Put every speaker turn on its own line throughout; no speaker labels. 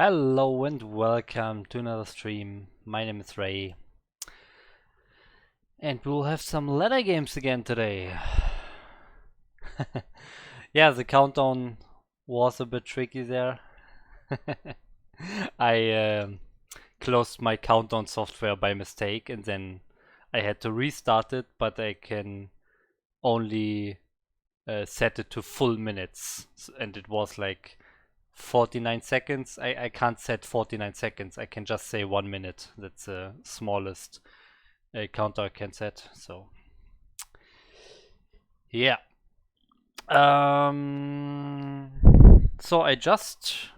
Hello and welcome to another stream. My name is Ray. And we'll have some ladder games again today. Yeah, the countdown was a bit tricky there. I closed my countdown software by mistake and then I had to restart it, but I can only set it to full minutes. And it was like 49 seconds. I can't set 49 seconds. I can just say 1 minute. That's the smallest counter I can set. So yeah. So I just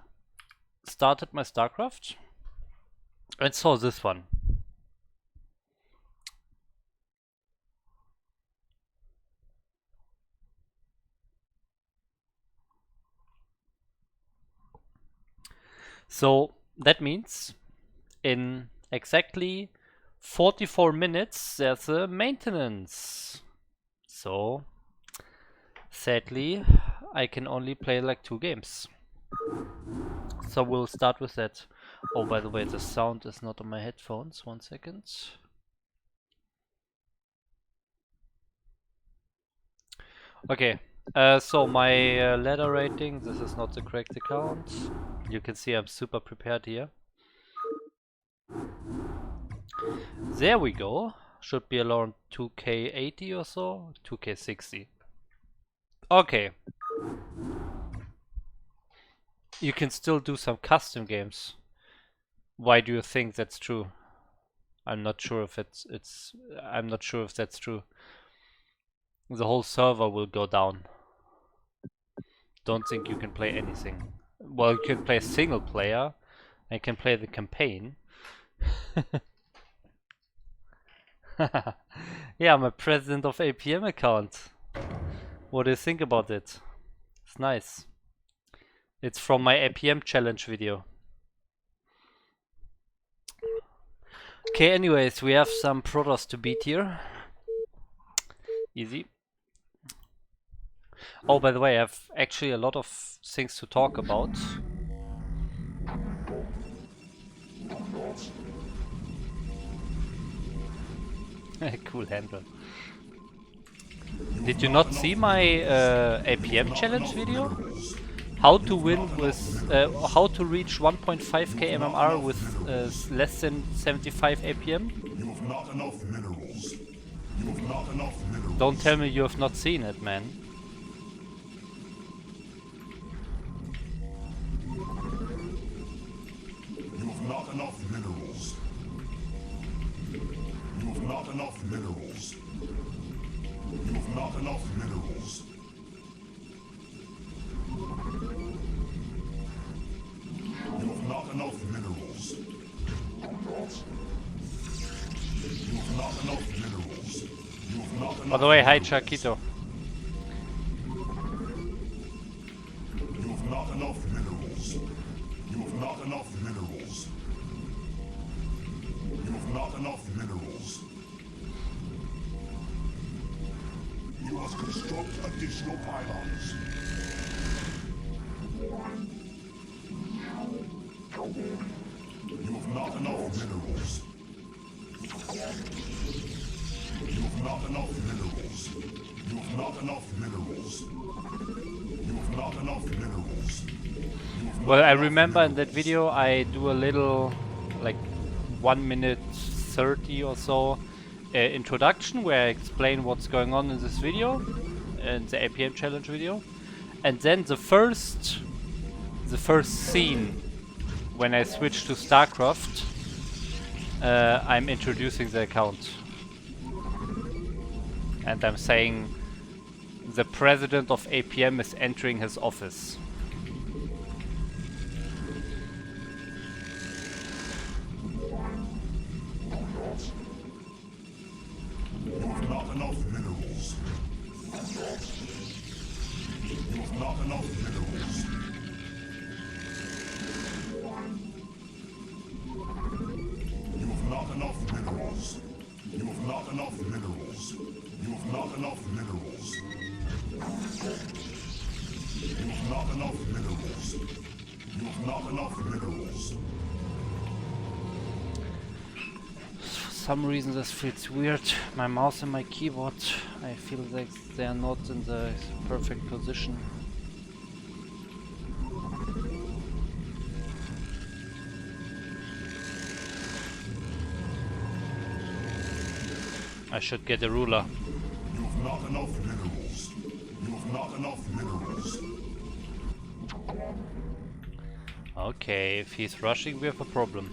started my StarCraft and saw this one. So that means in exactly 44 minutes there's a maintenance. So sadly I can only play like 2 games. So we'll start with that. Oh, by the way, the sound is not on my headphones. 1 second. Okay. So my ladder rating, this is not the correct account. You can see I'm super prepared here. There we go. Should be around 2K80 or so, 2K60. Okay. You can still do some custom games. Why do you think that's true? I'm not sure if I'm not sure if that's true. The whole server will go down. Don't think you can play anything. Well, you can play single player and can play the campaign. Yeah, I'm a president of APM account. What do you think about it? It's nice. It's from my APM challenge video. Okay, anyways, we have some Protoss to beat here. Easy. Oh, by the way, I have actually a lot of things to talk about. Cool handle. Did you not see my APM challenge video? How to win with how to reach 1.5k MMR with less than 75 APM?
You have not enough minerals. You have not enough minerals.
Don't tell me you have not seen it, man.
You have not enough minerals. You have not enough minerals. You have not enough minerals. You have not enough minerals. You have not enough minerals. You have not enough.
By the way, hi Chakito.
You have not enough minerals. You have not enough minerals. You have not enough minerals. You must construct additional pylons. You have not enough minerals. You have not enough minerals. You have not enough minerals. You have not enough minerals.
Well, I remember in that video I do a little, like 1 minute 30 or so introduction where I explain what's going on in this video, in the APM challenge video, and then the first scene when I switch to StarCraft, I'm introducing the account and I'm saying the president of APM is entering his office.
You have not enough minerals. You have not enough minerals. You have not enough minerals. You have not enough minerals. You have not enough minerals. You have not enough minerals. You have not enough minerals.
For some reason this feels weird. My mouse and my keyboard, I feel like they are not in the perfect position. I should get a ruler.
You have not enough minerals. You have not enough minerals.
Okay, if he's rushing, we have a problem.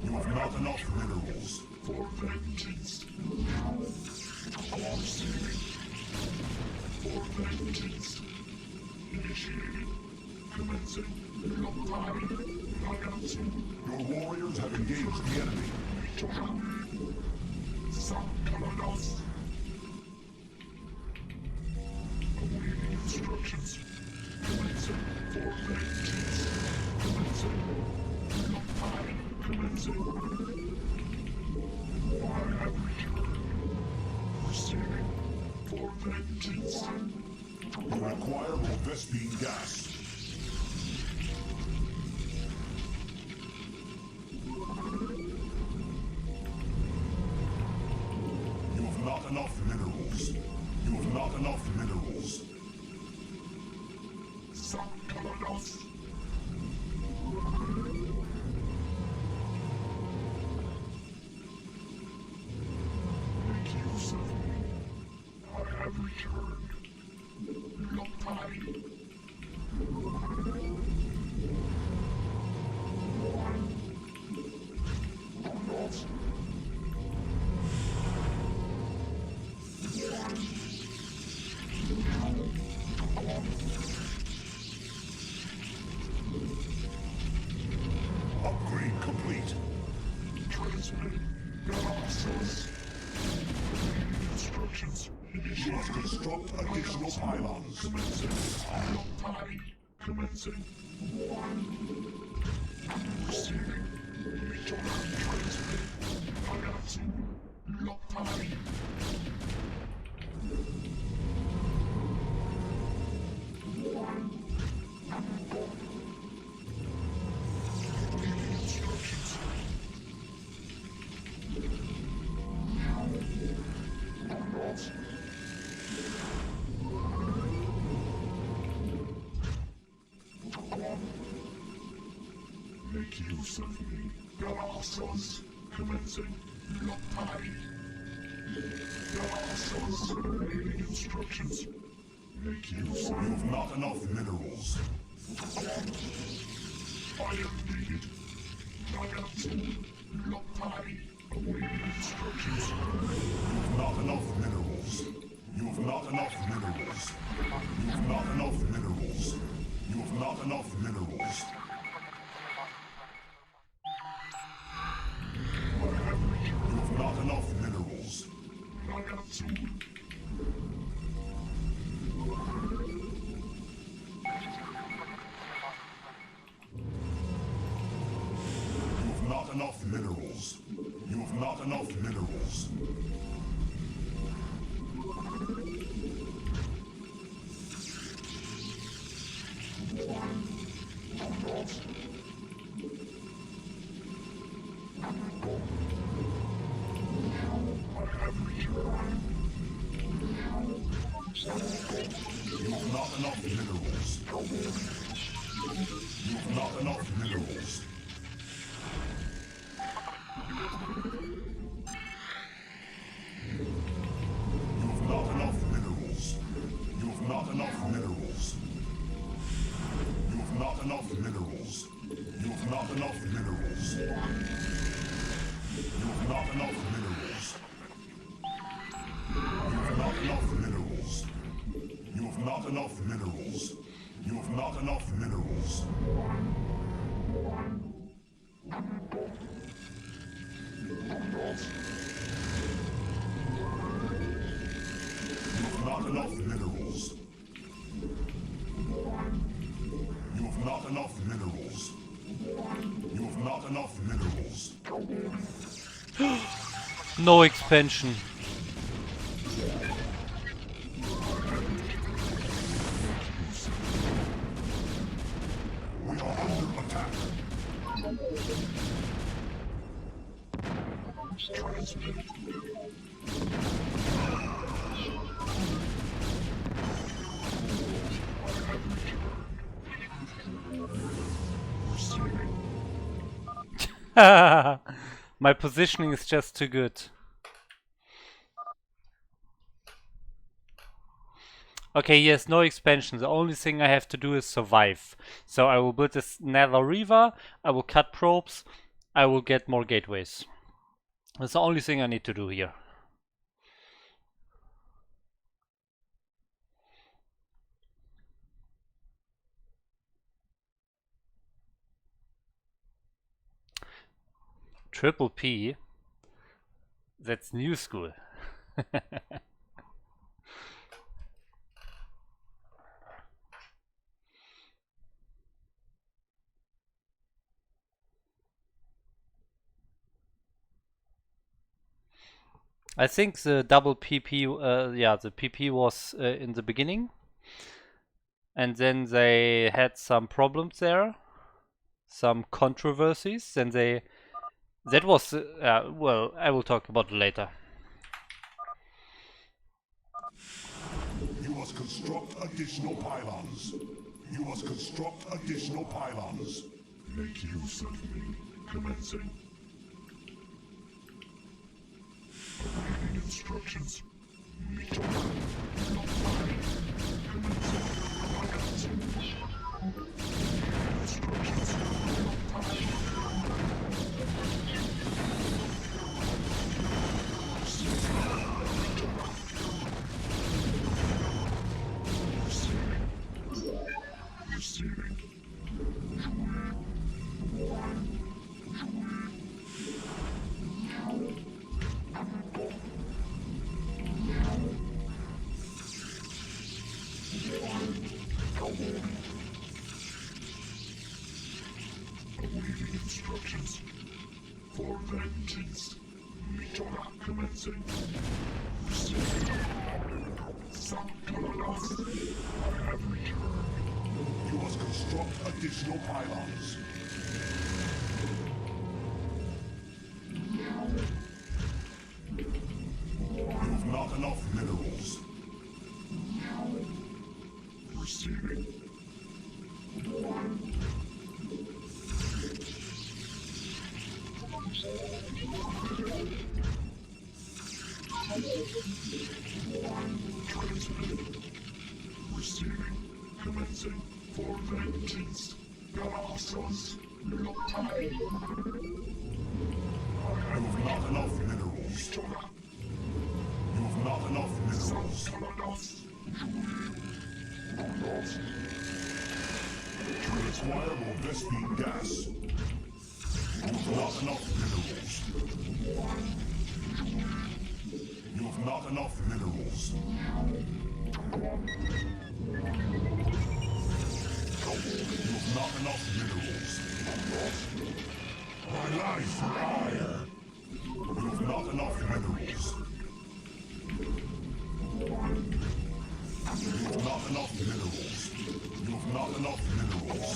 You have not enough minerals. For vengeance. For vengeance. Initiated. Commencing. Your warriors have engaged the enemy. Awaiting instructions. Commencing. For vengeance. Commencing. Commencing. I have returned. Receiving. For vengeance. You require more Vespine gas. You have not enough minerals. You have not enough minerals. Sakalados. Make use of me. I have returned. Lopai. Upgrade complete. Transmitting. Analysis. Instructions. You must construct additional pylons. Commencing. Commencing. Receiving. Transmitting. Lopai. Instructions. Make use of me. Galassos. Commencing. Lopai. Galassos. Awaiting instructions. Make use of me. You have not enough minerals. I am needed. Nagatsu. Lopai. Awaiting instructions. You have not enough minerals. You have not enough minerals. You have not enough minerals. You have not enough minerals. You have not enough minerals. Nagatsu. You have not enough minerals. You have not enough minerals. I have returned. You have not enough minerals. You have not enough minerals. You have not enough minerals. You have not enough minerals. You have not enough minerals. You have not enough minerals. You have not enough minerals. You have not enough minerals. You have not enough minerals. You have not enough minerals. You have not enough minerals.
No expansion.
We are under attack. Transmit.
My positioning is just too good. Okay, yes, no expansion. The only thing I have to do is survive. So I will build this Nether Reaver, I will cut probes, I will get more gateways. That's the only thing I need to do here. Triple P? That's new school. I think the double PP, yeah, the PP was in the beginning. And then they had some problems there. Some controversies. Then they... That was... well, I will talk about it later.
You must construct additional pylons. You must construct additional pylons. Make use of me. Commencing. Awaiting instructions. Meet order. Commencing. Instructions. Receiving. Awaiting instructions. For vengeance. Meet order commencing. Receiving. I have returned. You must construct additional pylons. You've not enough minerals. Receiving. Transmitted. Receiving. Commencing. For vengeance. Colossus. You have not enough minerals. You have not enough minerals. To acquire more Vespine gas. You have not enough minerals. You have not enough minerals. You have not enough minerals. My life for hire. You have not enough minerals. You have not enough minerals. You have not enough minerals.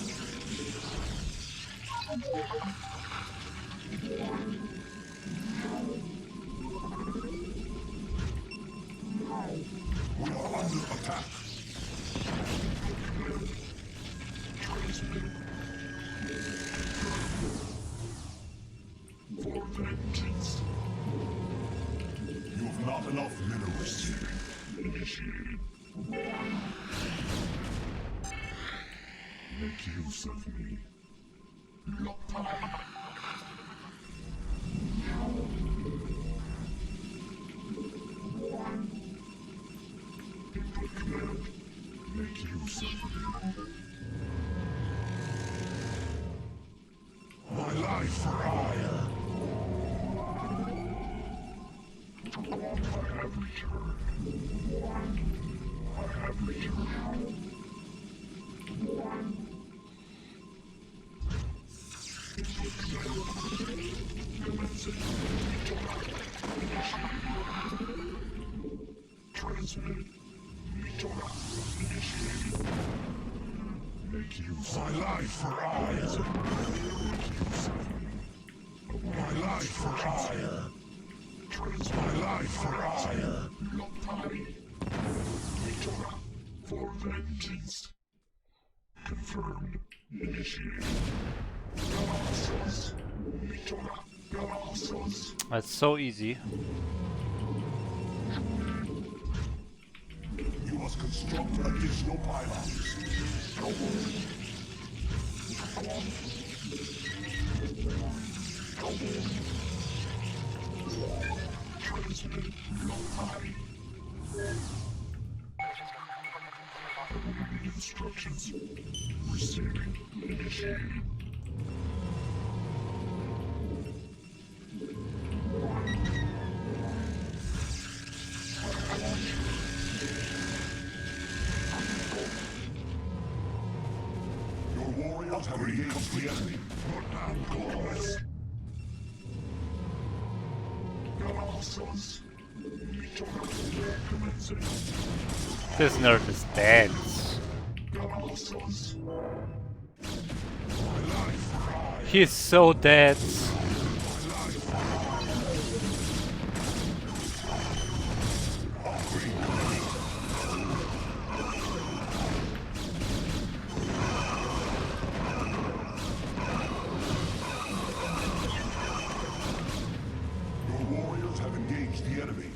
We are under attack. For vengeance. You have not enough minerals. Initiated. Make use of me. Input command. Make use of me. My life for hire. I have returned. I have returned. Input command. Commencing. Transmit. Initiated. Make use. My life for eyes. My life for ire. My life for ire. For vengeance. Confirmed. Initiated.
That's so easy.
You must construct additional pylons. Transmit. Instructions. Receiving. Initiated. Your warriors have engaged the enemy. Put down claws.
This nerd is dead. He's so dead.
Your warriors have engaged the enemy.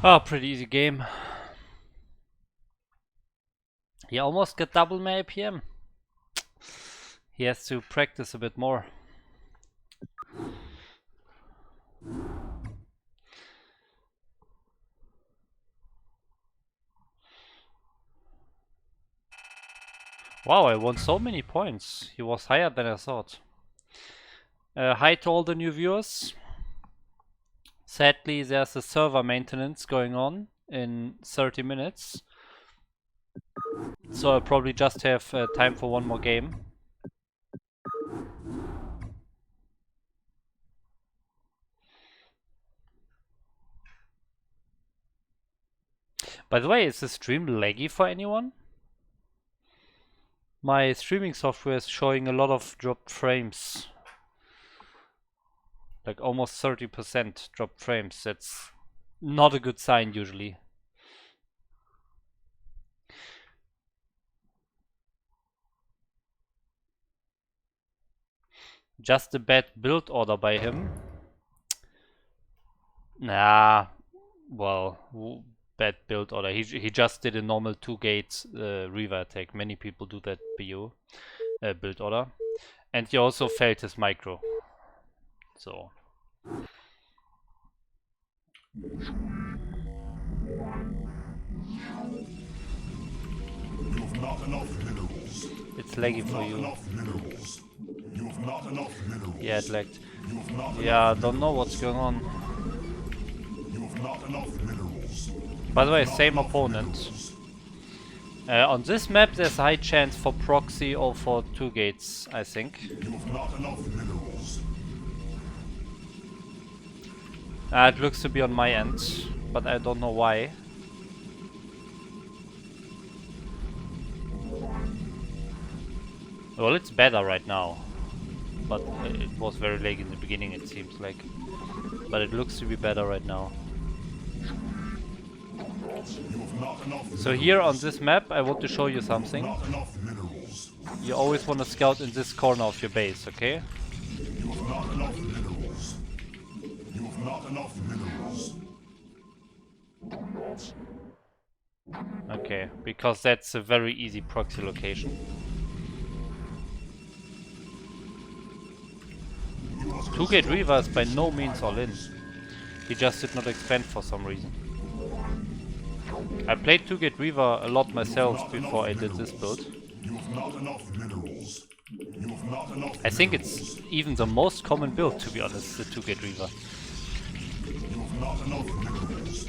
Oh, pretty easy game. He almost got double my APM. He has to practice a bit more. Wow, I won so many points. He was higher than I thought. Hi to all the new viewers. Sadly, there's a server maintenance going on in 30 minutes. So I'll probably just have time for one more game. By the way, is the stream laggy for anyone? My streaming software is showing a lot of dropped frames. Like almost 30% dropped frames. That's not a good sign usually. Just a bad build order by him. Nah, well, bad build order. He just did a normal 2-gate Reaver attack. Many people do that BU build order, and he also failed his micro. So
You have not enough minerals.
it's laggy for you.
You have not enough minerals.
Yeah, it lagged.
You have not
Yeah, don't know what's going on.
You have not enough minerals.
By the way, same opponent. On this map, there's a high chance for proxy or for 2 gates, I think.
You have not enough minerals.
It looks to be on my end, but I don't know why. Well, it's better right now, but it was very late in the beginning, it seems like. But it looks to be better right now.
You have not enough.
So here on this map, I want to show you something.
Not enough minerals.
You always want to scout in this corner of your base, okay?
You have not enough minerals. You have not enough minerals.
Okay, because that's a very easy proxy location. 2-gate Reaver is by no means all in. He just did not expand for some reason. I played 2-gate Reaver a lot myself before I did this build.
You have not enough minerals. You have not enough.
I think it's even the most common build, to be honest, the 2-gate Reaver.
You have not enough minerals.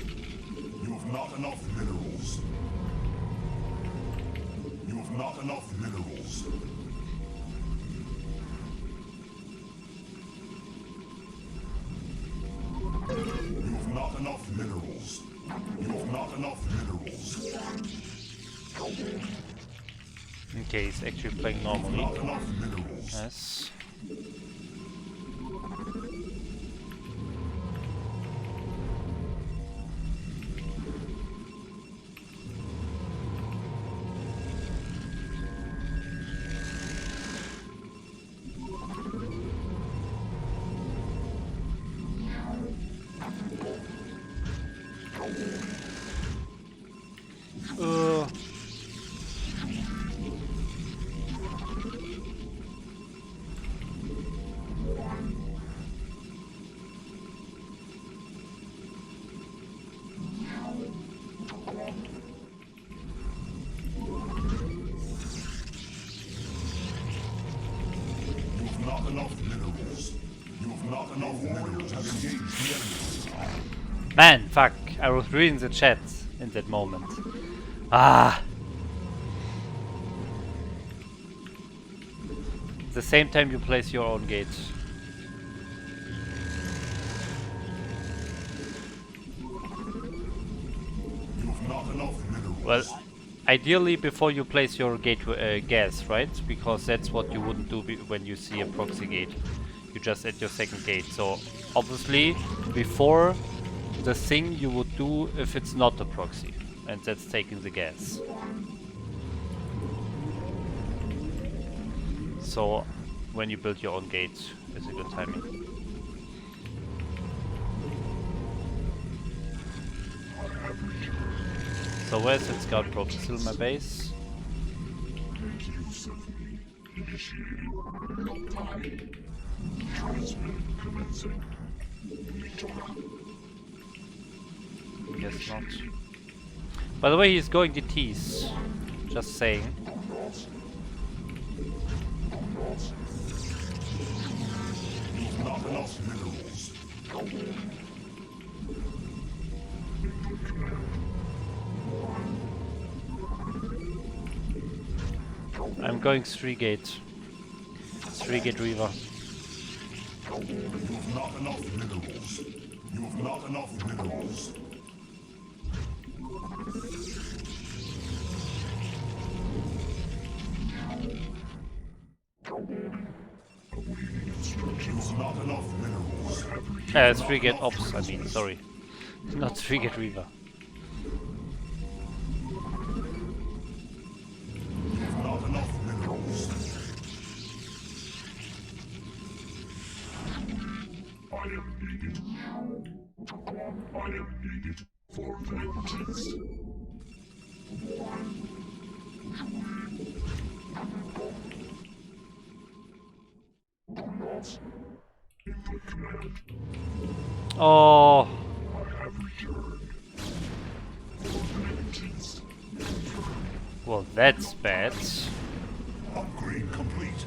You have have not enough minerals. You have not enough minerals. You have not enough minerals. You have not enough minerals.
Okay, he's actually playing normally.
Not enough minerals.
Yes.
Not enough minerals. You have not enough warriors have engaged the enemy.
Man, fuck! I was reading the chat in that moment. Ah! At the same time you place your own gate.
You have not enough minerals.
Well, ideally before you place your gate gas, right? Because that's what you wouldn't do when you see a proxy gate. You just add your second gate. So obviously before the thing you would do if it's not a proxy, and that's taking the gas. So when you build your own gate is a good timing. So where's that scout probe? Still in my base? Guess not. By the way, he's going DTs. Just saying.
Not enough minerals.
I'm going 3-gate. 3-gate Reaver.
You have not enough minerals. You have not enough minerals. You have not enough minerals.
3-gate Ops, I mean, sorry. Not 3-gate Reaver.
You have not enough minerals. I am needed. I am needed for vengeance.
Oh,
I have returned. For vengeance.
well, that's bad.
Upgrade complete.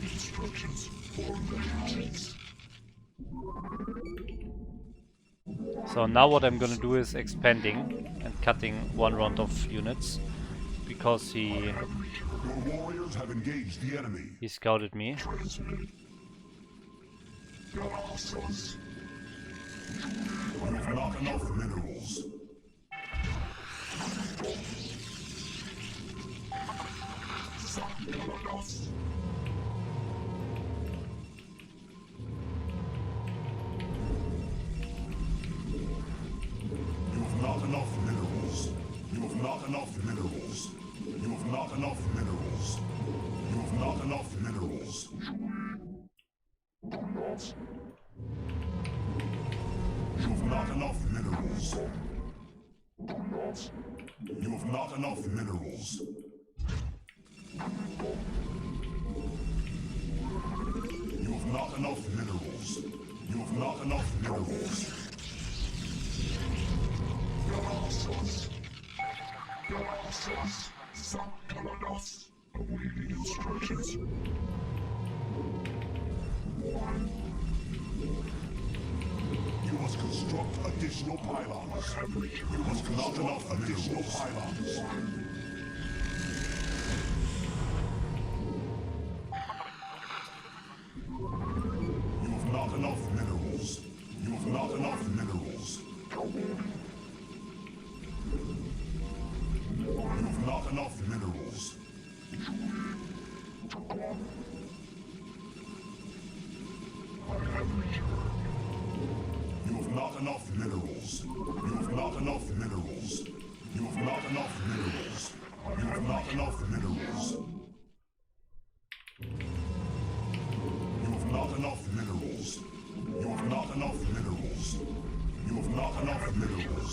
Instructions for vengeance.
So now what I'm gonna do is expanding and cutting one round of units because
Your warriors have engaged the enemy.
he scouted me.
Transmit. Gracias. You have not enough minerals. Sacrifice. You have not enough minerals. You have not enough minerals. You have not enough minerals. You have not enough minerals. You have not enough minerals. You have not enough minerals. You have not enough minerals. You have not enough minerals. Gracias. Gracias. Sacrifice. Awaiting instructions. You must construct additional pylons. You must construct enough additional pylons. You have not enough minerals. You have not enough minerals. You have not enough minerals. You have not enough minerals. You have not enough minerals. You have not enough minerals. You have not enough minerals. You have not enough minerals. You have not enough minerals. You have not enough minerals.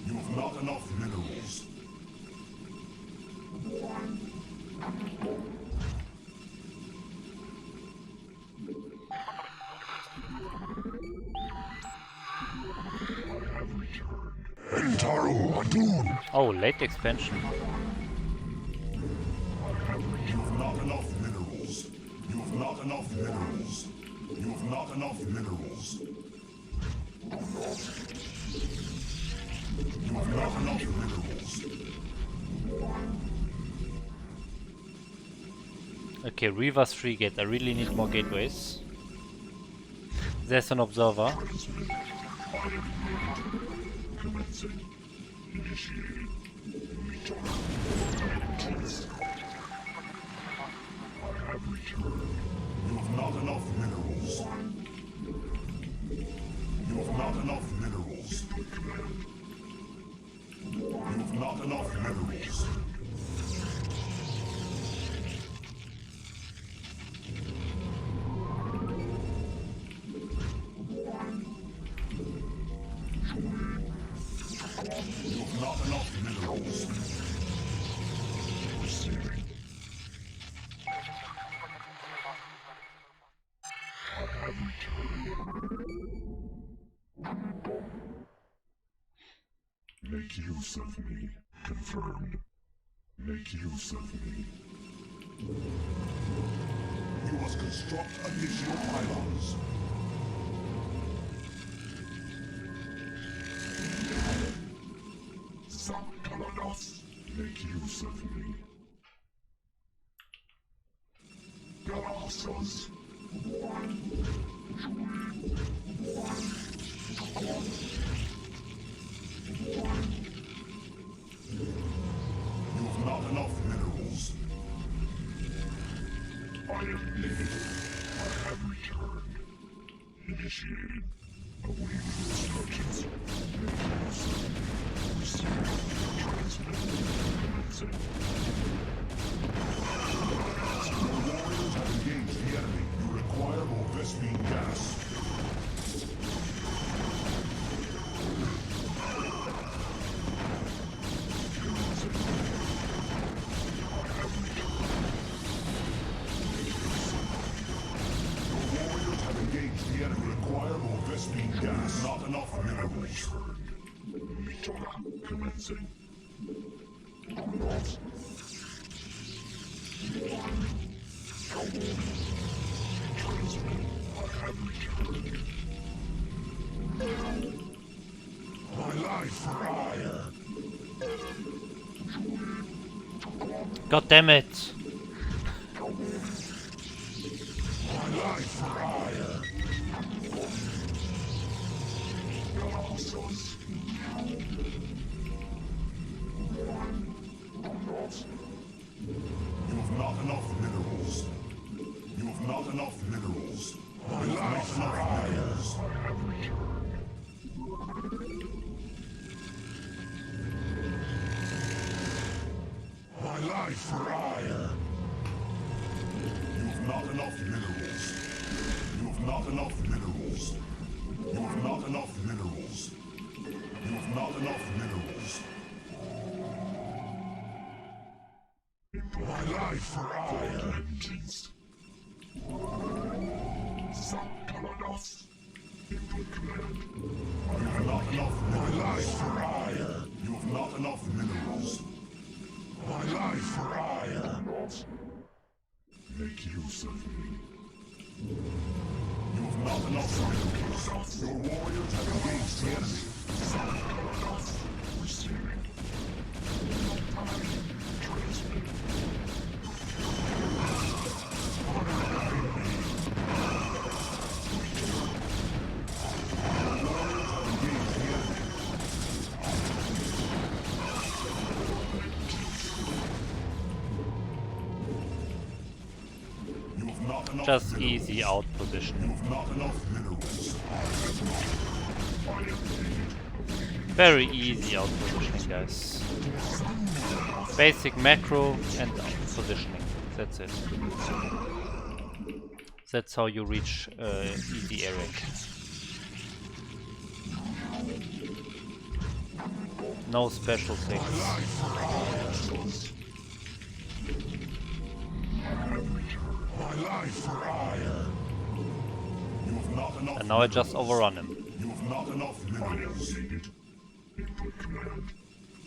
You have not enough minerals. Entaro Adun!
Oh, late expansion.
You have not enough minerals. You have not enough minerals. You have not enough minerals. You have not enough minerals.
Okay, Reavers free gate. I really need more gateways. There's an observer.
You have not enough minerals. You have not enough minerals. You have not enough minerals. You have not enough minerals. Receiving. I have returned. Make use of me. Confirmed. Make use of me. You must construct additional pylons. Make use of me. Galaxos. You have not enough minerals. I am needed. I have returned. Initiated. Awaiting instructions. Receiving. Transmit. Commencing. Your warriors have engaged the enemy. You require more Vespine gas. Gas. Not enough minerals. Commencing. Transmit. I have returned. My life for hire.
God damn it!
My life for hire. You have not enough minerals. You have not enough minerals. My life for hire. I have returned. My life for hire. You have not enough minerals. You have not enough minerals. You have not enough minerals. You have not enough minerals. My life for hire. Vengeance. Sakaladas. Input command. You have not enough minerals. My life for hire. You have not enough minerals. My life life for ire. Make use of me. You have not enough minerals. Your warriors have engaged the enemy. Receiving. Transmit.
Just easy out position. Very easy out positioning, guys. Basic macro and out positioning. That's it. That's how you reach easy A rank. No special things. And now I just overrun him.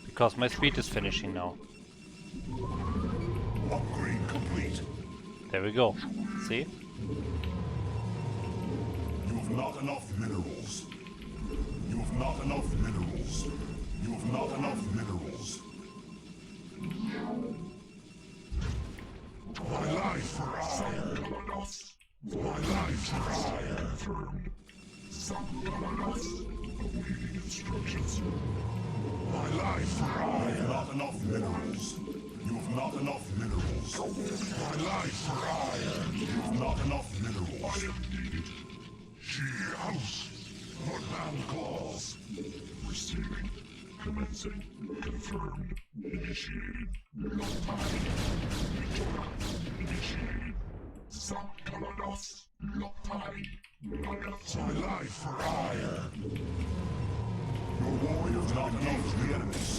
Because my speed is finishing now.
Upgrade complete.
There we go. See?
You have not enough minerals. You have not enough minerals. You have not enough minerals. My life for ire. My life for ire. Awaiting instructions. My life for ire. You have not enough minerals. You have not enough minerals. My life for ire. You have not enough minerals. She house. What man calls? Receiving. Commencing. Confirmed. Initiated. Initiated. Sakalados. Lotai. My life for ire. Your warriors not enough the enemies.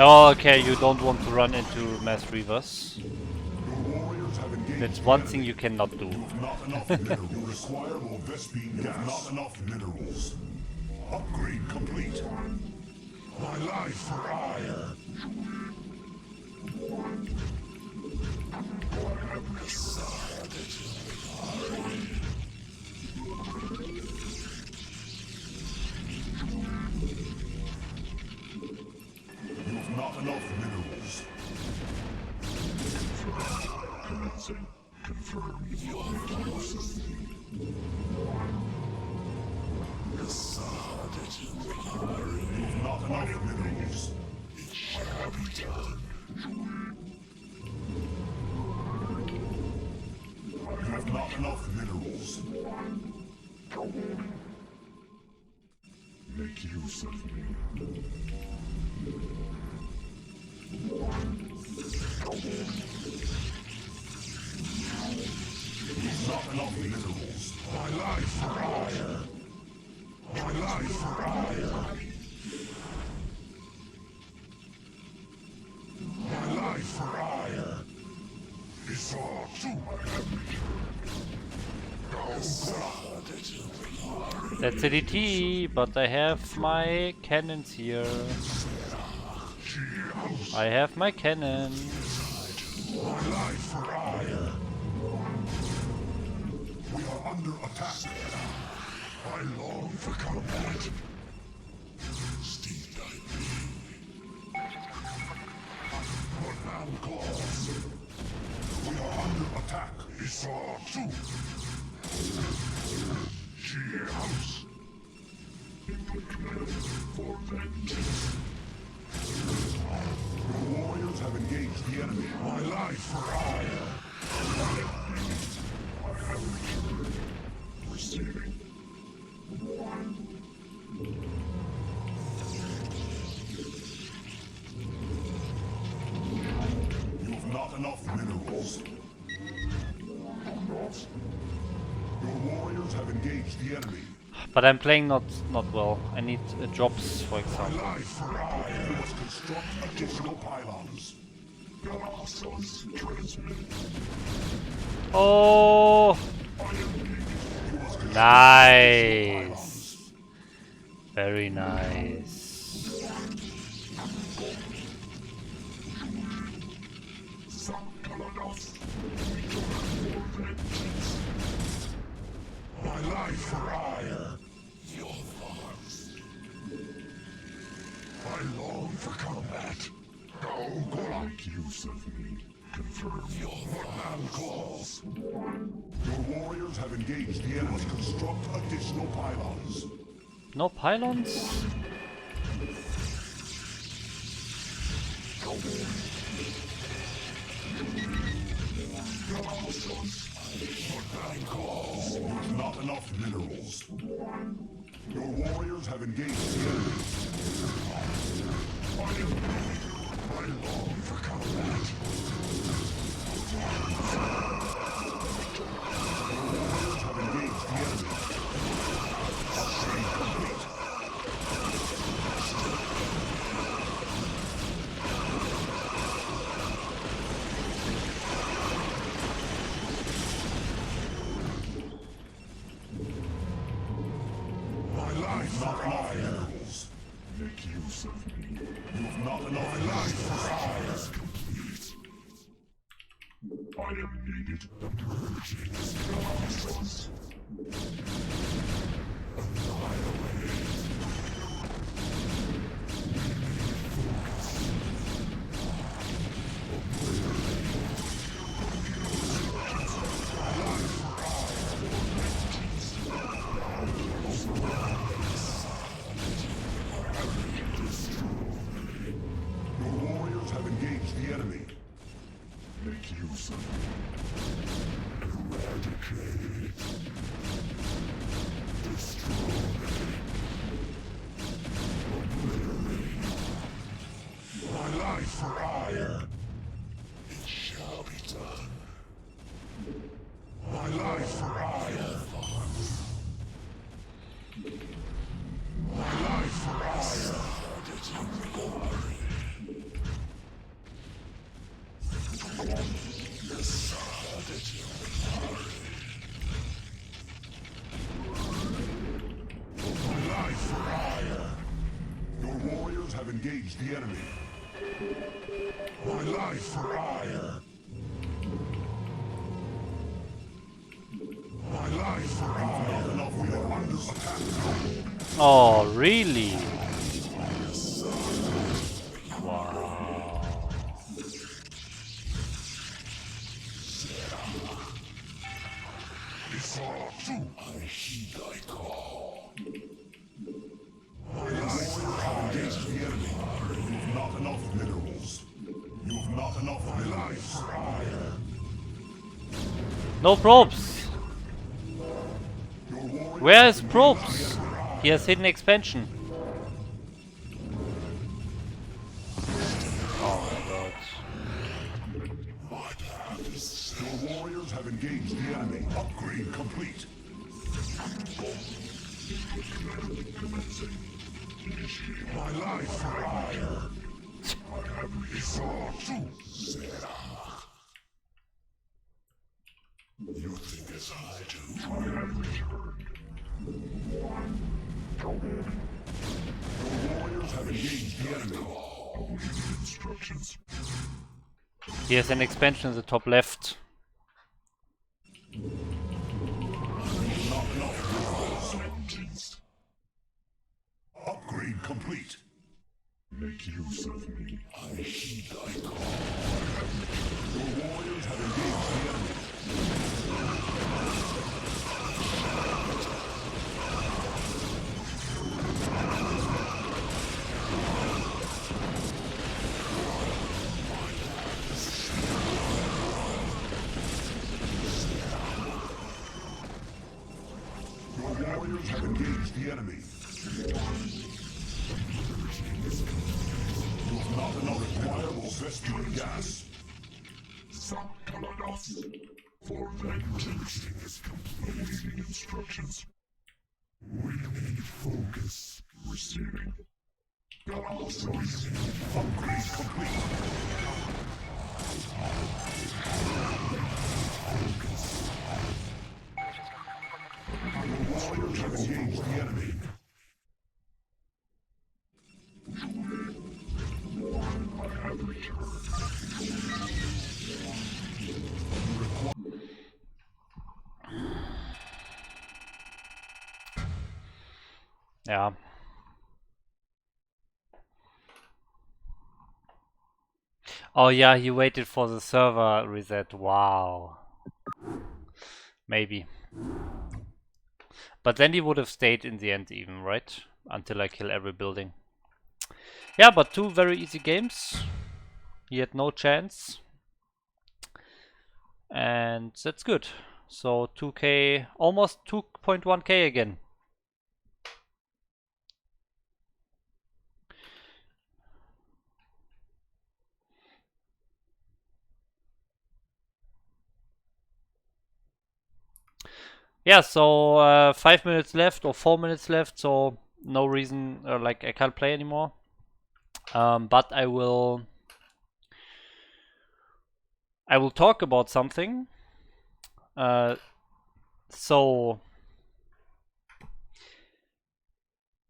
Oh, okay, you don't want to run into MasterReY. That's one thing you cannot do.
You require more Vespine. You have not enough minerals. Upgrade complete. My life for ire. You have not enough minerals. Commencing. Confirm your forces. You have not enough minerals. It shall be done. You have not enough minerals. Make use of me. Not enough minerals. My life for ire. My life for ire. My life for ire. It's all too
That's a DT, but I have my cannons here. I have my cannon.
My life for ire. We are under attack. I long for combat. Steed I be. What man calls? We are under attack. Esau too. She house. For vengeance. The warriors have engaged the enemy. My life for ire. Receiving. You have not enough minerals. Your warriors have engaged the enemy.
But I'm playing not well. I need drops, for example.
My life for ire. You must construct additional pylons.
Oh!
You must
Nice. Very nice.
My life for ire. Your thoughts. I long for combat. Go, make use of me. Confirm your man calls. Your warriors have engaged the enemy. Construct additional pylons.
No pylons?
Not enough minerals. Your warriors have engaged the enemy. I long for combat. Your warriors have engaged the enemy. Upgrade complete. Not enough minerals. Make use of me. You have not enough life for fire. Complete. I am needed. The purging is process. Annihilate. The enemy. Make use of it. Eradicate. Destroy. Obliterate. My life for ire. It shall be done. My life for ire. My life for ire. Your warriors have engaged the enemy. My life for ire. My life for ire. Not enough. We are under attack.
Oh, really? Wow.
I heed thy call. My life have engaged the enemy. You have not enough minerals. You have not enough my life for ire.
No probes.
Your warriors
Where is probes? He has hidden expansion. Oh my god.
Your warriors have engaged the enemy. Upgrade complete. My life for ire. I have resolved. You think as I do. I have returned. Your warriors have engaged the enemy. Instructions.
He has an expansion in the top left.
Upgrade complete. Make use of me. I heed thy call. Your warriors have engaged the enemy. Your warriors have engaged the enemy. You have not enough reliable Vespian gas. For vengeance is completing instructions. We need focus. Receiving. Upgrade complete. Your Engage the enemy.
Yeah. Oh yeah, he waited for the server reset. Wow. Maybe. But then he would have stayed in the end even, right? Until I kill every building. Yeah, but two very easy games. He had no chance. And that's good. So 2k, almost 2.1k again. Yeah, so 5 minutes left or 4 minutes left, so no reason, like I can't play anymore. But I will talk about something. So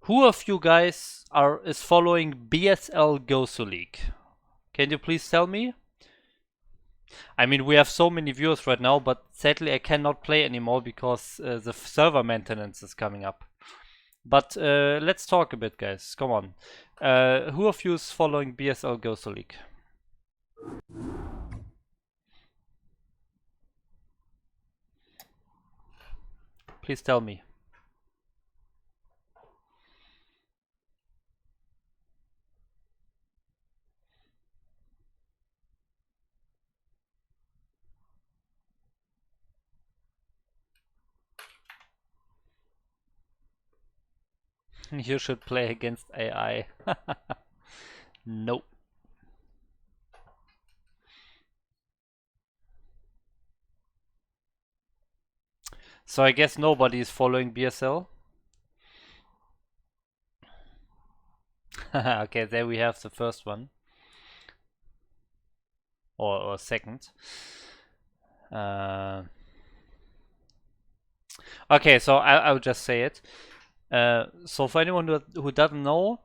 who of you guys is following BSL Gosu League? Can you please tell me? I mean, we have so many viewers right now, but sadly I cannot play anymore because the server maintenance is coming up. But let's talk a bit, guys. Come on. Who of you is following BSL Gosu League? Please tell me. You should play against AI. Nope. So I guess nobody is following BSL. Okay, there we have the first one. Or second. Okay, so I'll just say it. So for anyone who doesn't know,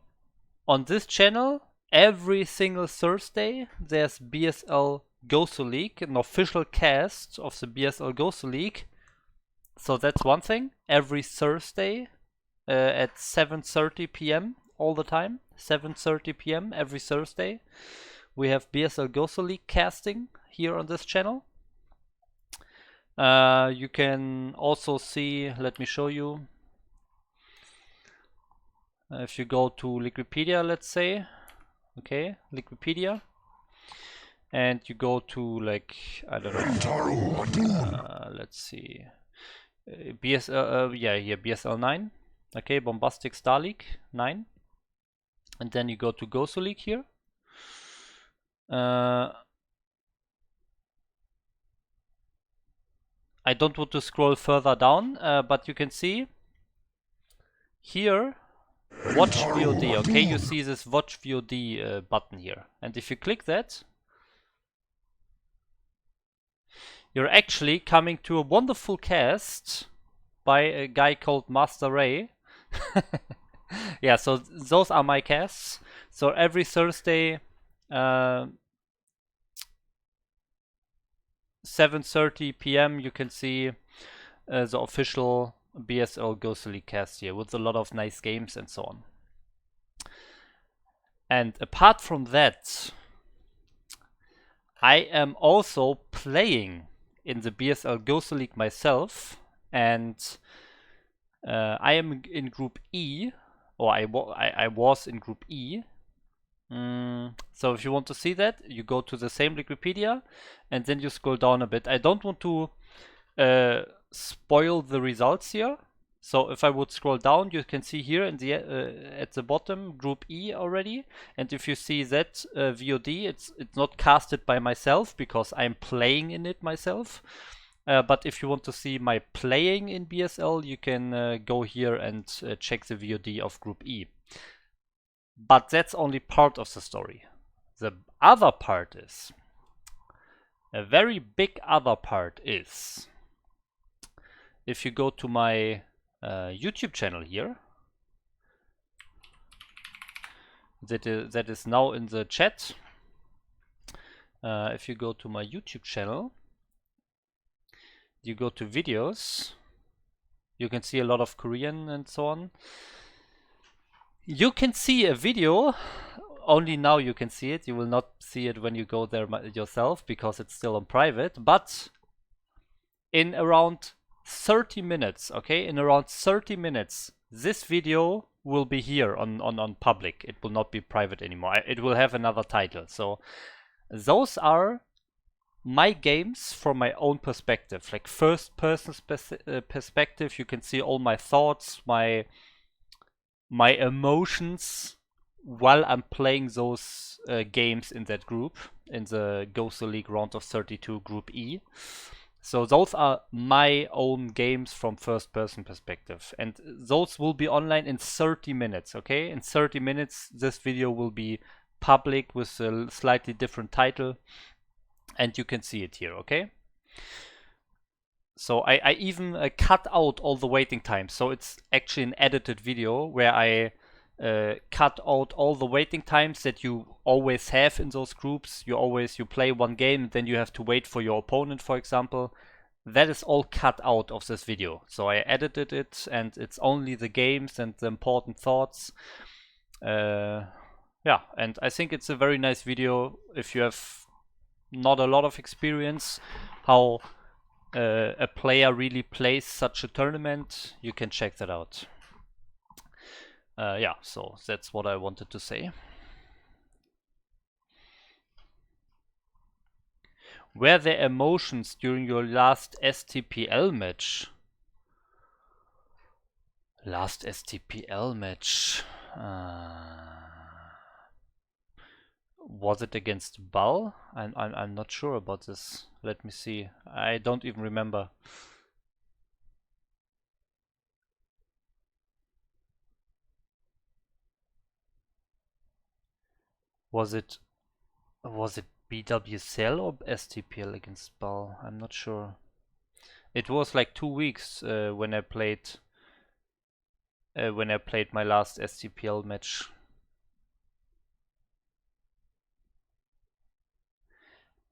on this channel, every single Thursday, there's BSL Gosu League, an official cast of the BSL Gosu League. So that's one thing. Every Thursday at 7:30 p.m. all the time. 7:30 p.m. every Thursday. We have BSL Gosu League casting here on this channel. You can also see, let me show you. If you go to Wikipedia, let's say, okay, Wikipedia, and you go to, like, I don't know, let's see, BSL, yeah, here, BSL 9, okay, Bombastic Star League 9, and then you go to Gosu League here. I don't want to scroll further down, but you can see here, watch VOD, okay, you see this watch VOD button here, and if you click that, you're actually coming to a wonderful cast by a guy called MasterReY. Yeah, so those are my casts. So every Thursday, 7:30 p.m. you can see the official BSL Gosu League cast here with a lot of nice games and so on. And apart from that, I am also playing in the BSL Gosu League myself, and I am in Group E, or I was in Group E. So if you want to see that, you go to the same Wikipedia, and then you scroll down a bit. I don't want to spoil the results here. So if I would scroll down, you can see here in the at the bottom Group E already. And if you see that VOD, it's not casted by myself because I'm playing in it myself. But if you want to see my playing in BSL, you can go here and check the VOD of Group E. But that's only part of the story. The other part is, a very big other part is, if you go to my YouTube channel here. That is now in the chat. If you go to my YouTube channel, you go to videos, you can see a lot of Korean and so on. You can see a video, only now you can see it. You will not see it when you go there yourself because it's still on private, but in around 30 minutes, okay, in around 30 minutes, this video will be here on public. It will not be private anymore. It will have another title. So those are my games from my own perspective, like first person perspective. You can see all my thoughts, my emotions while I'm playing those games in that group, in the Ghost League round of 32 group E. So those are my own games from first person perspective, and those will be online in 30 minutes, okay? In 30 minutes this video will be public with a slightly different title, and you can see it here, okay? So I even cut out all the waiting time, so it's actually an edited video where I cut out all the waiting times that you always have in those groups. You play one game, then you have to wait for your opponent, for example. That is all cut out of this video. So I edited it, and it's only the games and the important thoughts. Yeah, and I think it's a very nice video if you have not a lot of experience how a player really plays such a tournament. You can check that out. Yeah, so that's what I wanted to say. Were there emotions during your last STPL match? Last STPL match. Was it against Bal? I'm not sure about this. Let me see. I don't even remember. Was it BWCL or STPL against Bal? I'm not sure. It was like 2 weeks when I played my last STPL match.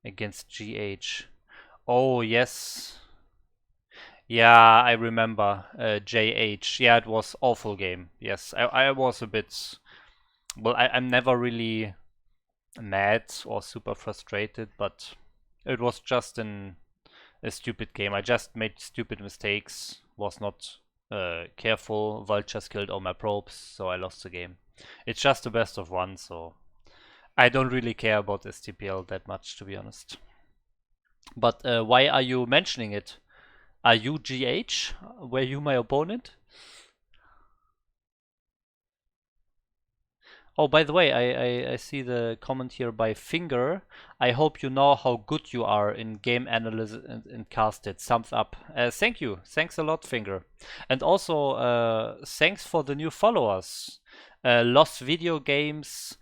Against GH. Oh yes. Yeah, I remember. JH. Yeah, it was awful game. Yes, I was a bit. Well, I'm never really mad or super frustrated, but it was just a stupid game. I just made stupid mistakes, was not careful. Vultures killed all my probes, so I lost the game. It's just a best of one, so I don't really care about STPL that much, to be honest. But why are you mentioning it? Are you GH? Were you my opponent? Oh, by the way, I see the comment here by Finger. I hope you know how good you are in game analysis and cast it. Thumbs up. Thank you. Thanks a lot, Finger. And also, thanks for the new followers. Lost Video Games,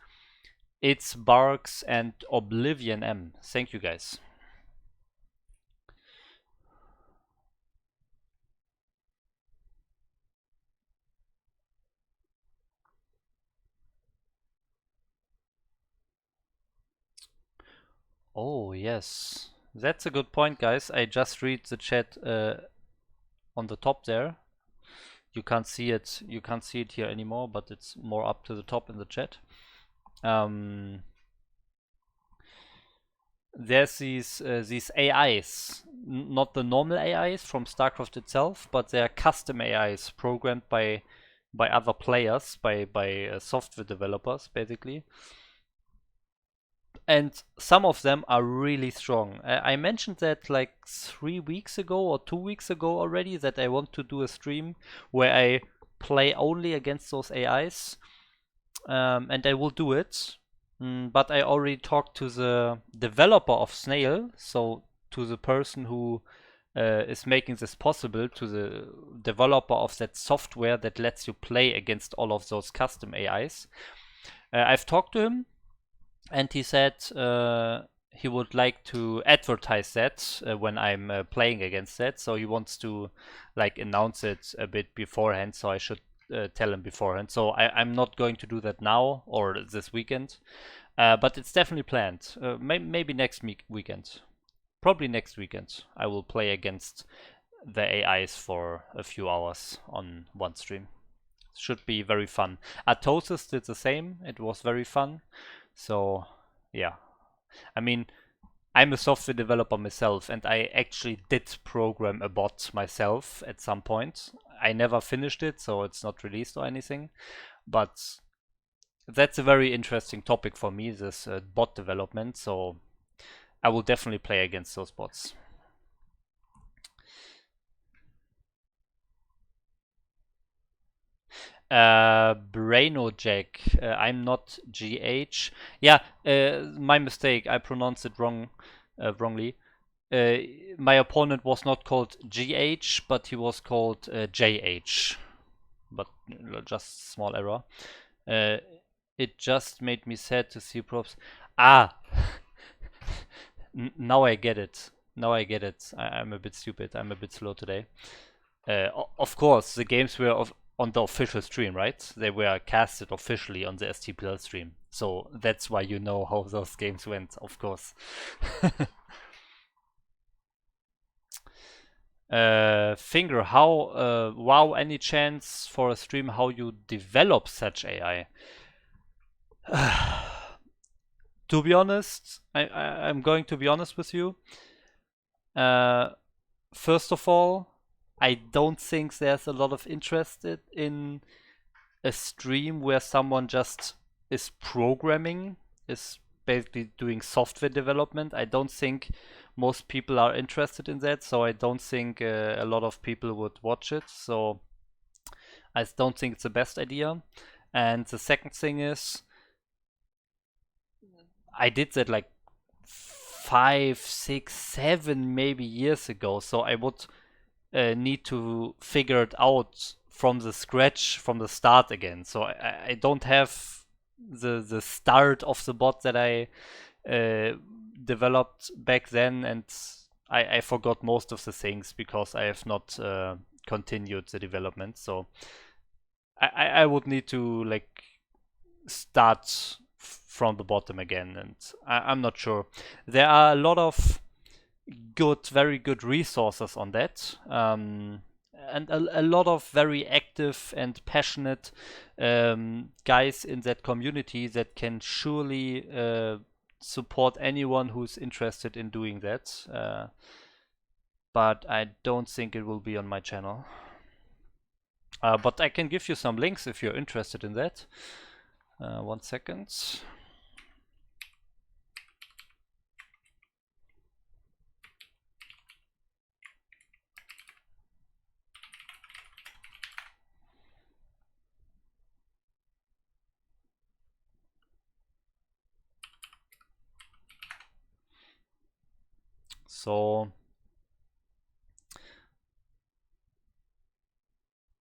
It's Barks, and Oblivion M. Thank you, guys. Oh, yes. That's a good point, guys. I just read the chat on the top there. You can't see it. You can't see it here anymore, but it's more up to the top in the chat. There's these AIs, not the normal AIs from StarCraft itself, but they're custom AIs programmed by other players, by software developers, basically. And some of them are really strong. I mentioned that like 3 weeks ago or 2 weeks ago already, that I want to do a stream where I play only against those AIs, and I will do it. But I already talked to the developer of Snail, so to the person who is making this possible, to the developer of that software that lets you play against all of those custom AIs. I've talked to him, and he said he would like to advertise that when I'm playing against that. So he wants to like announce it a bit beforehand. So I should tell him beforehand. So I'm not going to do that now or this weekend, but it's definitely planned. Maybe next weekend. Probably next weekend. I will play against the AIs for a few hours on one stream. Should be very fun. Atosis did the same. It was very fun. So yeah, I mean, I'm a software developer myself, and I actually did program a bot myself at some point. I never finished it, so it's not released or anything. But that's a very interesting topic for me, this bot development. So I will definitely play against those bots. Brainojack. I'm not GH. Yeah, my mistake. I pronounced it wrongly. My opponent was not called GH, but he was called JH. But just small error. It just made me sad to see props. Ah, now I get it. Now I get it. I'm a bit stupid. I'm a bit slow today. Of course, the games were on the official stream, right? They were casted officially on the STPL stream. So that's why you know how those games went, of course. Finger, how, wow, any chance for a stream how you develop such AI? To be honest, I'm going to be honest with you. First of all, I don't think there's a lot of interest in a stream where someone just is programming, is basically doing software development. I don't think most people are interested in that, so I don't think a lot of people would watch it. So I don't think it's the best idea. And the second thing is, I did that like 5, 6, 7 maybe years ago, so I would need to figure it out from the scratch, from the start again. So I don't have the start of the bot that I developed back then, and I forgot most of the things because I have not continued the development. So I would need to like start from the bottom again, and I'm not sure. There are a lot of very good resources on that, and a lot of very active and passionate guys in that community that can surely support anyone who's interested in doing that. But I don't think it will be on my channel. But I can give you some links if you're interested in that. 1 second.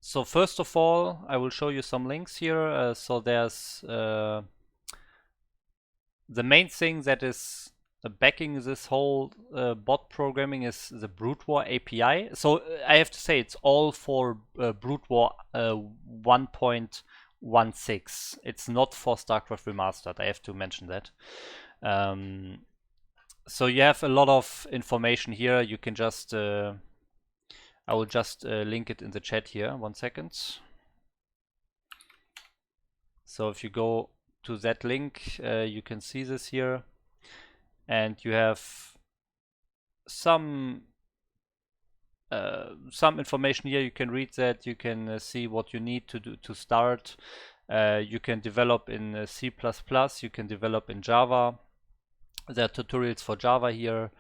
So first of all, I will show you some links here. So there's the main thing that is backing this whole bot programming is the Brute War API. So I have to say it's all for Brute War 1.16. It's not for StarCraft Remastered. I have to mention that. So you have a lot of information here. You can just I will just link it in the chat here. 1 second. So if you go to that link, you can see this here, and you have some information here. You can read that. You can see what you need to do to start. You can develop in C++. You can develop in Java. There are tutorials for Java here.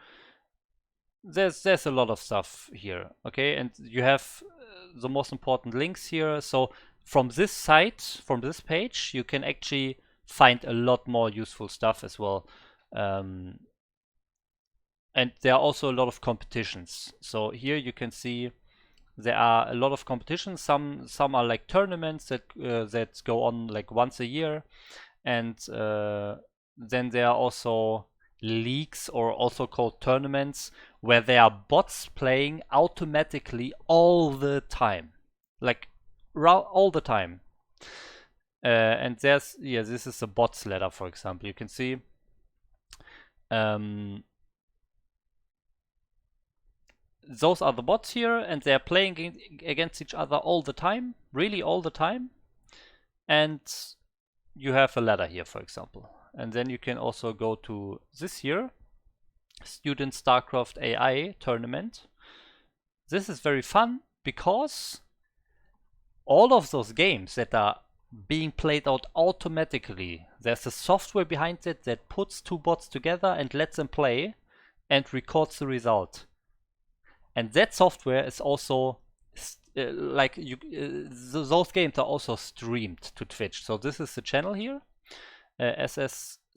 There's a lot of stuff here, okay? And you have the most important links here. So from this site, from this page, you can actually find a lot more useful stuff as well. And there are also a lot of competitions. So here you can see there are a lot of competitions. Some are like tournaments that go on like once a year, and then there are also leagues, or also called tournaments, where there are bots playing automatically all the time, like all the time. And there's, yeah, this is the bots ladder, for example. You can see those are the bots here, and they're playing against each other all the time, really all the time. And you have a ladder here, for example. And then you can also go to this here, Student StarCraft AI tournament. This is very fun because all of those games that are being played out automatically, there's a software behind it that puts two bots together and lets them play and records the result. And that software is also those games are also streamed to Twitch. So this is the channel here, SSCAI.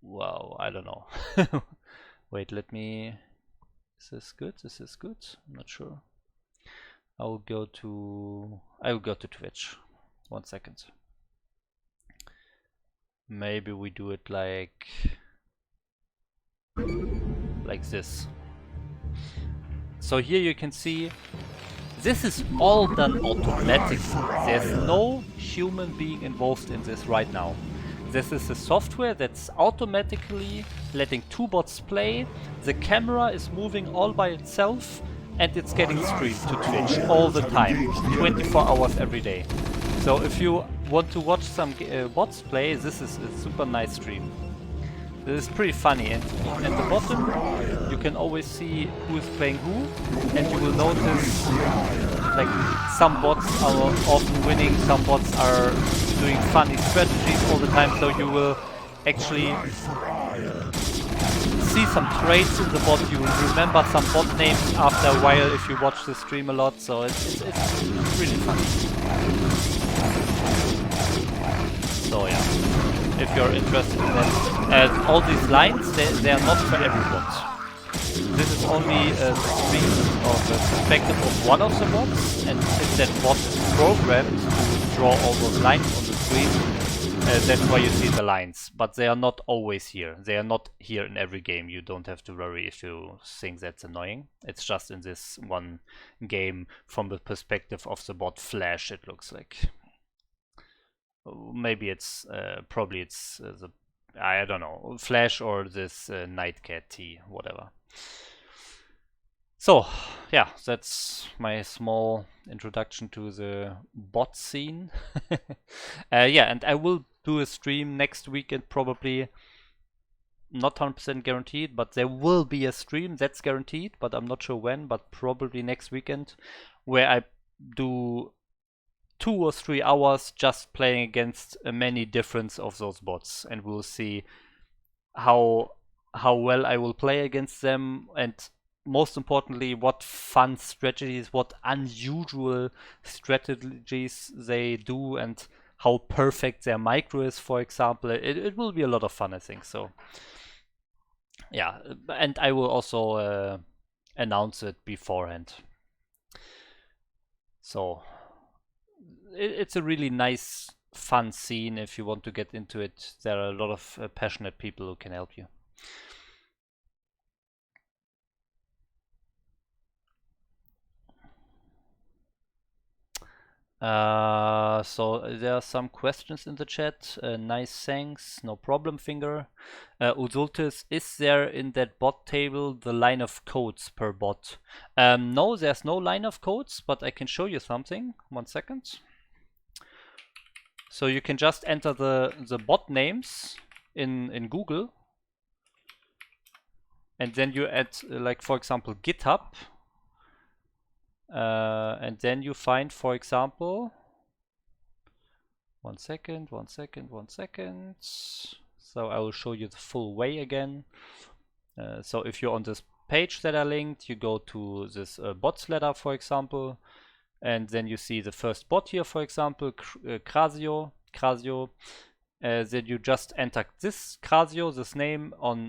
Wow, I don't know. Wait, let me. Is this good? This is good. I'm not sure. I will go to Twitch. 1 second. Maybe we do it like this. So here you can see this is all done automatically. There's no human being involved in this right now. This is a software that's automatically letting two bots play. The camera is moving all by itself, and it's getting streamed to Twitch all the time, 24 hours every day. So if you want to watch some bots play, this is a super nice stream. This is pretty funny, and at the bottom you can always see who is playing who, and you will notice like some bots are often winning, some bots are doing funny strategies all the time, so you will actually see some traits in the bot. You will remember some bot names after a while if you watch the stream a lot, so it's really funny. So yeah, if you're interested in that, all these lines, they are not for every bot. This is only a stream of the perspective of one of the bots, and if that bot is programmed to draw all those lines on the screen, that's why you see the lines. But they are not always here. They are not here in every game. You don't have to worry if you think that's annoying. It's just in this one game from the perspective of the bot Flash, it looks like. Maybe it's probably it's the, I don't know, Flash or this Nightcat T, whatever. So yeah, that's my small introduction to the bot scene. Yeah, and I will do a stream next weekend, probably. Not 100% guaranteed, but there will be a stream, that's guaranteed, but I'm not sure when, but probably next weekend, where I do 2 or 3 hours just playing against many different of those bots, and we'll see how well I will play against them, and most importantly, what fun strategies, what unusual strategies they do, and how perfect their micro is, for example. It will be a lot of fun, I think. So yeah, and I will also announce it beforehand. So it's a really nice, fun scene. If you want to get into it, there are a lot of passionate people who can help you. So there are some questions in the chat. Nice, thanks. No problem, Finger. Usultis, is there in that bot table the line of codes per bot? No, there's no line of codes, but I can show you something. 1 second. So you can just enter the bot names in Google, and then you add, like, for example, GitHub. And then you find, for example, 1 second. So I will show you the full way again. So if you're on this page that I linked, you go to this bots ladder, for example, and then you see the first bot here, for example, Krasio. Then you just enter this Krasio, this name, on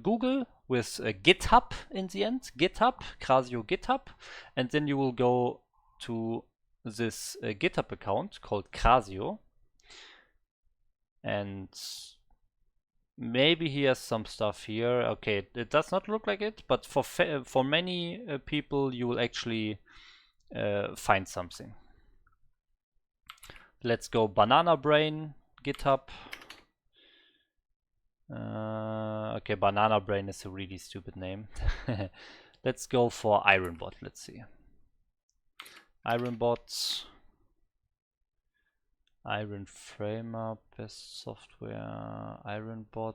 Google with GitHub in the end, GitHub, Krasio GitHub, and then you will go to this GitHub account called Krasio, and Maybe he has some stuff here. Okay, it does not look like it, but for many people, you will actually find something. Let's go Banana Brain, GitHub. Okay, Banana Brain is a really stupid name. Let's go for Ironbot. Let's see. Ironbot. Iron Framer, best software, Ironbot.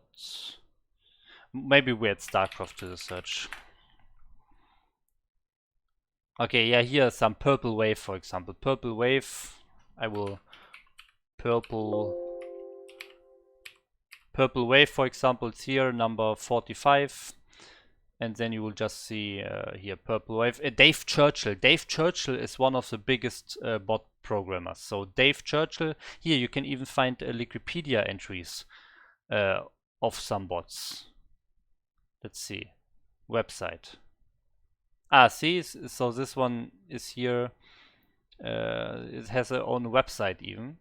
Maybe we add StarCraft to the search. Okay, yeah, here some Purple Wave, for example. Purple Wave, I will Purple Wave, for example, it's here, number 45. And then you will just see here Purple Wave. Dave Churchill. Dave Churchill is one of the biggest bot programmers. So Dave Churchill, here you can even find Wikipedia entries of some bots. Let's see. Website. Ah, see, so this one is here. It has its own website even.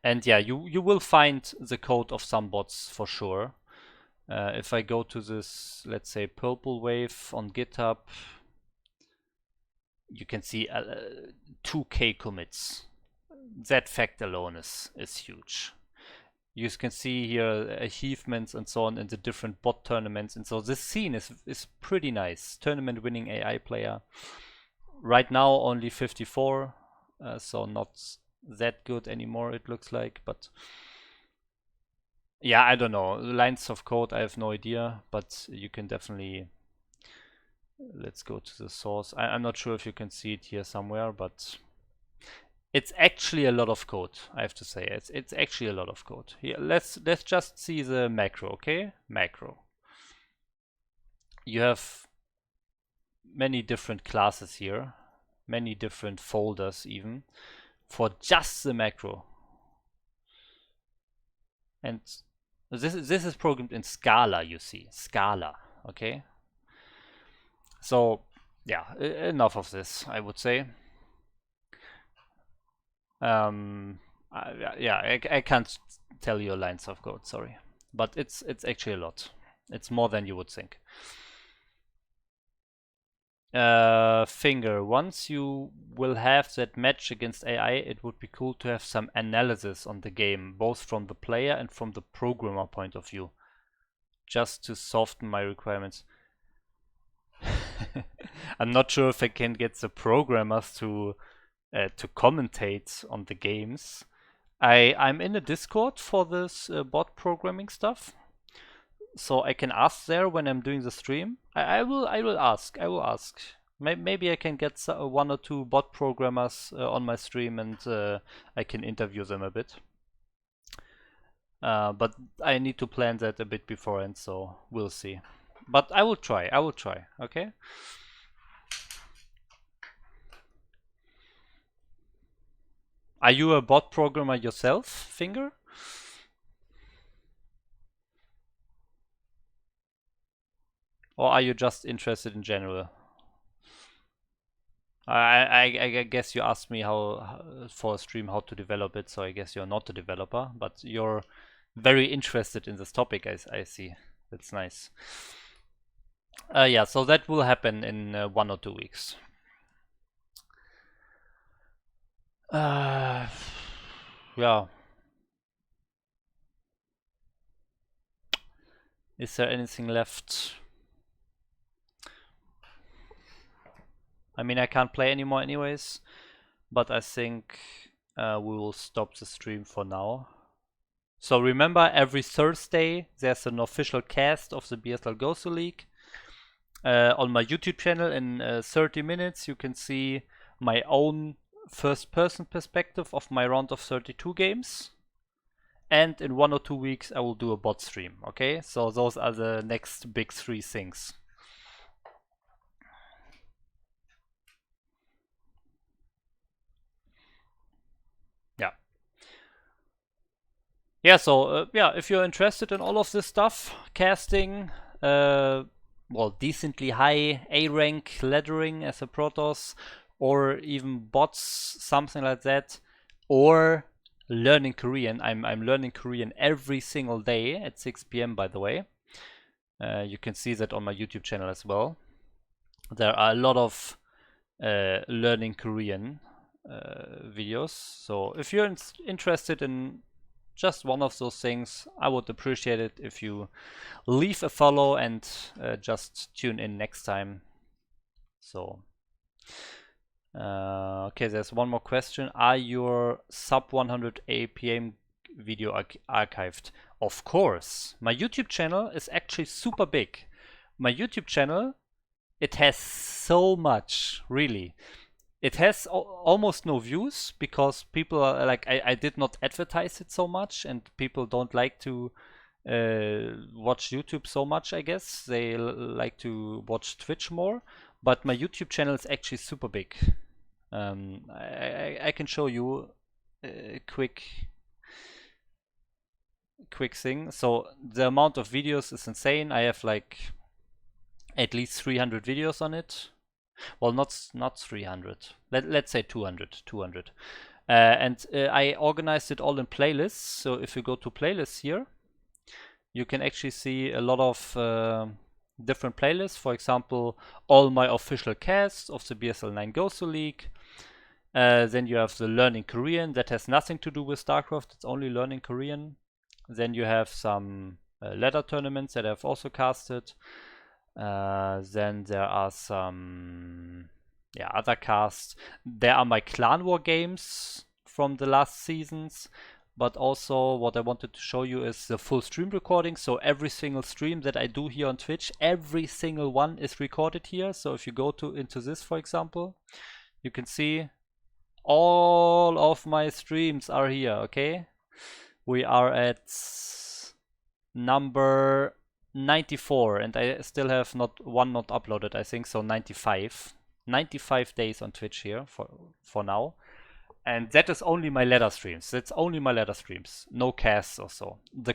And yeah, you will find the code of some bots for sure. If I go to this, let's say Purple Wave on GitHub, you can see 2K commits. That fact alone is huge. You can see here achievements and so on in the different bot tournaments, and so this scene is pretty nice. Tournament winning AI player. Right now only 54, so not that good anymore it looks like, but yeah, I don't know. Lines of code, I have no idea, but you can definitely... Let's go to the source. I'm not sure if you can see it here somewhere, but it's actually a lot of code, I have to say. It's actually a lot of code. Here, let's just see the macro, okay? Macro. You have many different classes here, many different folders even, for just the macro. And this is programmed in Scala, you see. Scala, okay? So, yeah, enough of this, I would say. I can't tell you lines of code, sorry. But it's actually a lot. It's more than you would think. Finger, once you will have that match against AI, it would be cool to have some analysis on the game, both from the player and from the programmer point of view, just to soften my requirements. I'm not sure if I can get the programmers to commentate on the games. I'm in a Discord for this bot programming stuff, so I can ask there when I'm doing the stream. I will ask. Maybe I can get one or two bot programmers on my stream, and I can interview them a bit. But I need to plan that a bit beforehand, so we'll see. But I will try. Okay. Are you a bot programmer yourself, Finger? Or are you just interested in general? I guess you asked me how for a stream how to develop it, so I guess you're not a developer, but you're very interested in this topic, I see. That's nice. Yeah, so that will happen in 1 or 2 weeks. Yeah. Is there anything left? I mean, I can't play anymore anyways, but I think we will stop the stream for now. So remember, every Thursday there's an official cast of the BSL Gosu League. On my YouTube channel in 30 minutes you can see my own first-person perspective of my round of 32 games. And in 1 or 2 weeks I will do a bot stream, okay? So those are the next big 3 things. Yeah, so yeah, if you're interested in all of this stuff, casting, well, decently high A rank laddering as a Protoss, or even bots, something like that, or learning Korean. I'm learning Korean every single day at 6 p.m. by the way. You can see that on my YouTube channel as well. There are a lot of learning Korean videos. So if you're interested in just one of those things, I would appreciate it if you leave a follow and just tune in next time. So okay, there's one more question. Are your sub 100 APM video archived? Of course. My YouTube channel is actually super big. My YouTube channel, it has so much, really. It has almost no views because people are like, I did not advertise it so much and people don't like to watch YouTube so much, I guess. They like to watch Twitch more. But my YouTube channel is actually super big. I can show you a quick thing. So the amount of videos is insane. I have like at least 300 videos on it. Well, not 300. Let's say 200. And I organized it all in playlists. So if you go to playlists here, you can actually see a lot of different playlists. For example, all my official casts of the BSL 9 Gosu League. Then you have the learning Korean. That has nothing to do with StarCraft. It's only learning Korean. Then you have some ladder tournaments that I've also casted. Then there are some other casts. There are my Clan War games from the last seasons. But also what I wanted to show you is the full stream recording. So every single stream that I do here on Twitch, every single one is recorded here. So if you go into this, for example, you can see all of my streams are here, okay? We are at number 94 and I still have not uploaded, I think, so 95 days on Twitch here for now. And that is only my ladder streams. That's only my ladder streams. No casts or so. The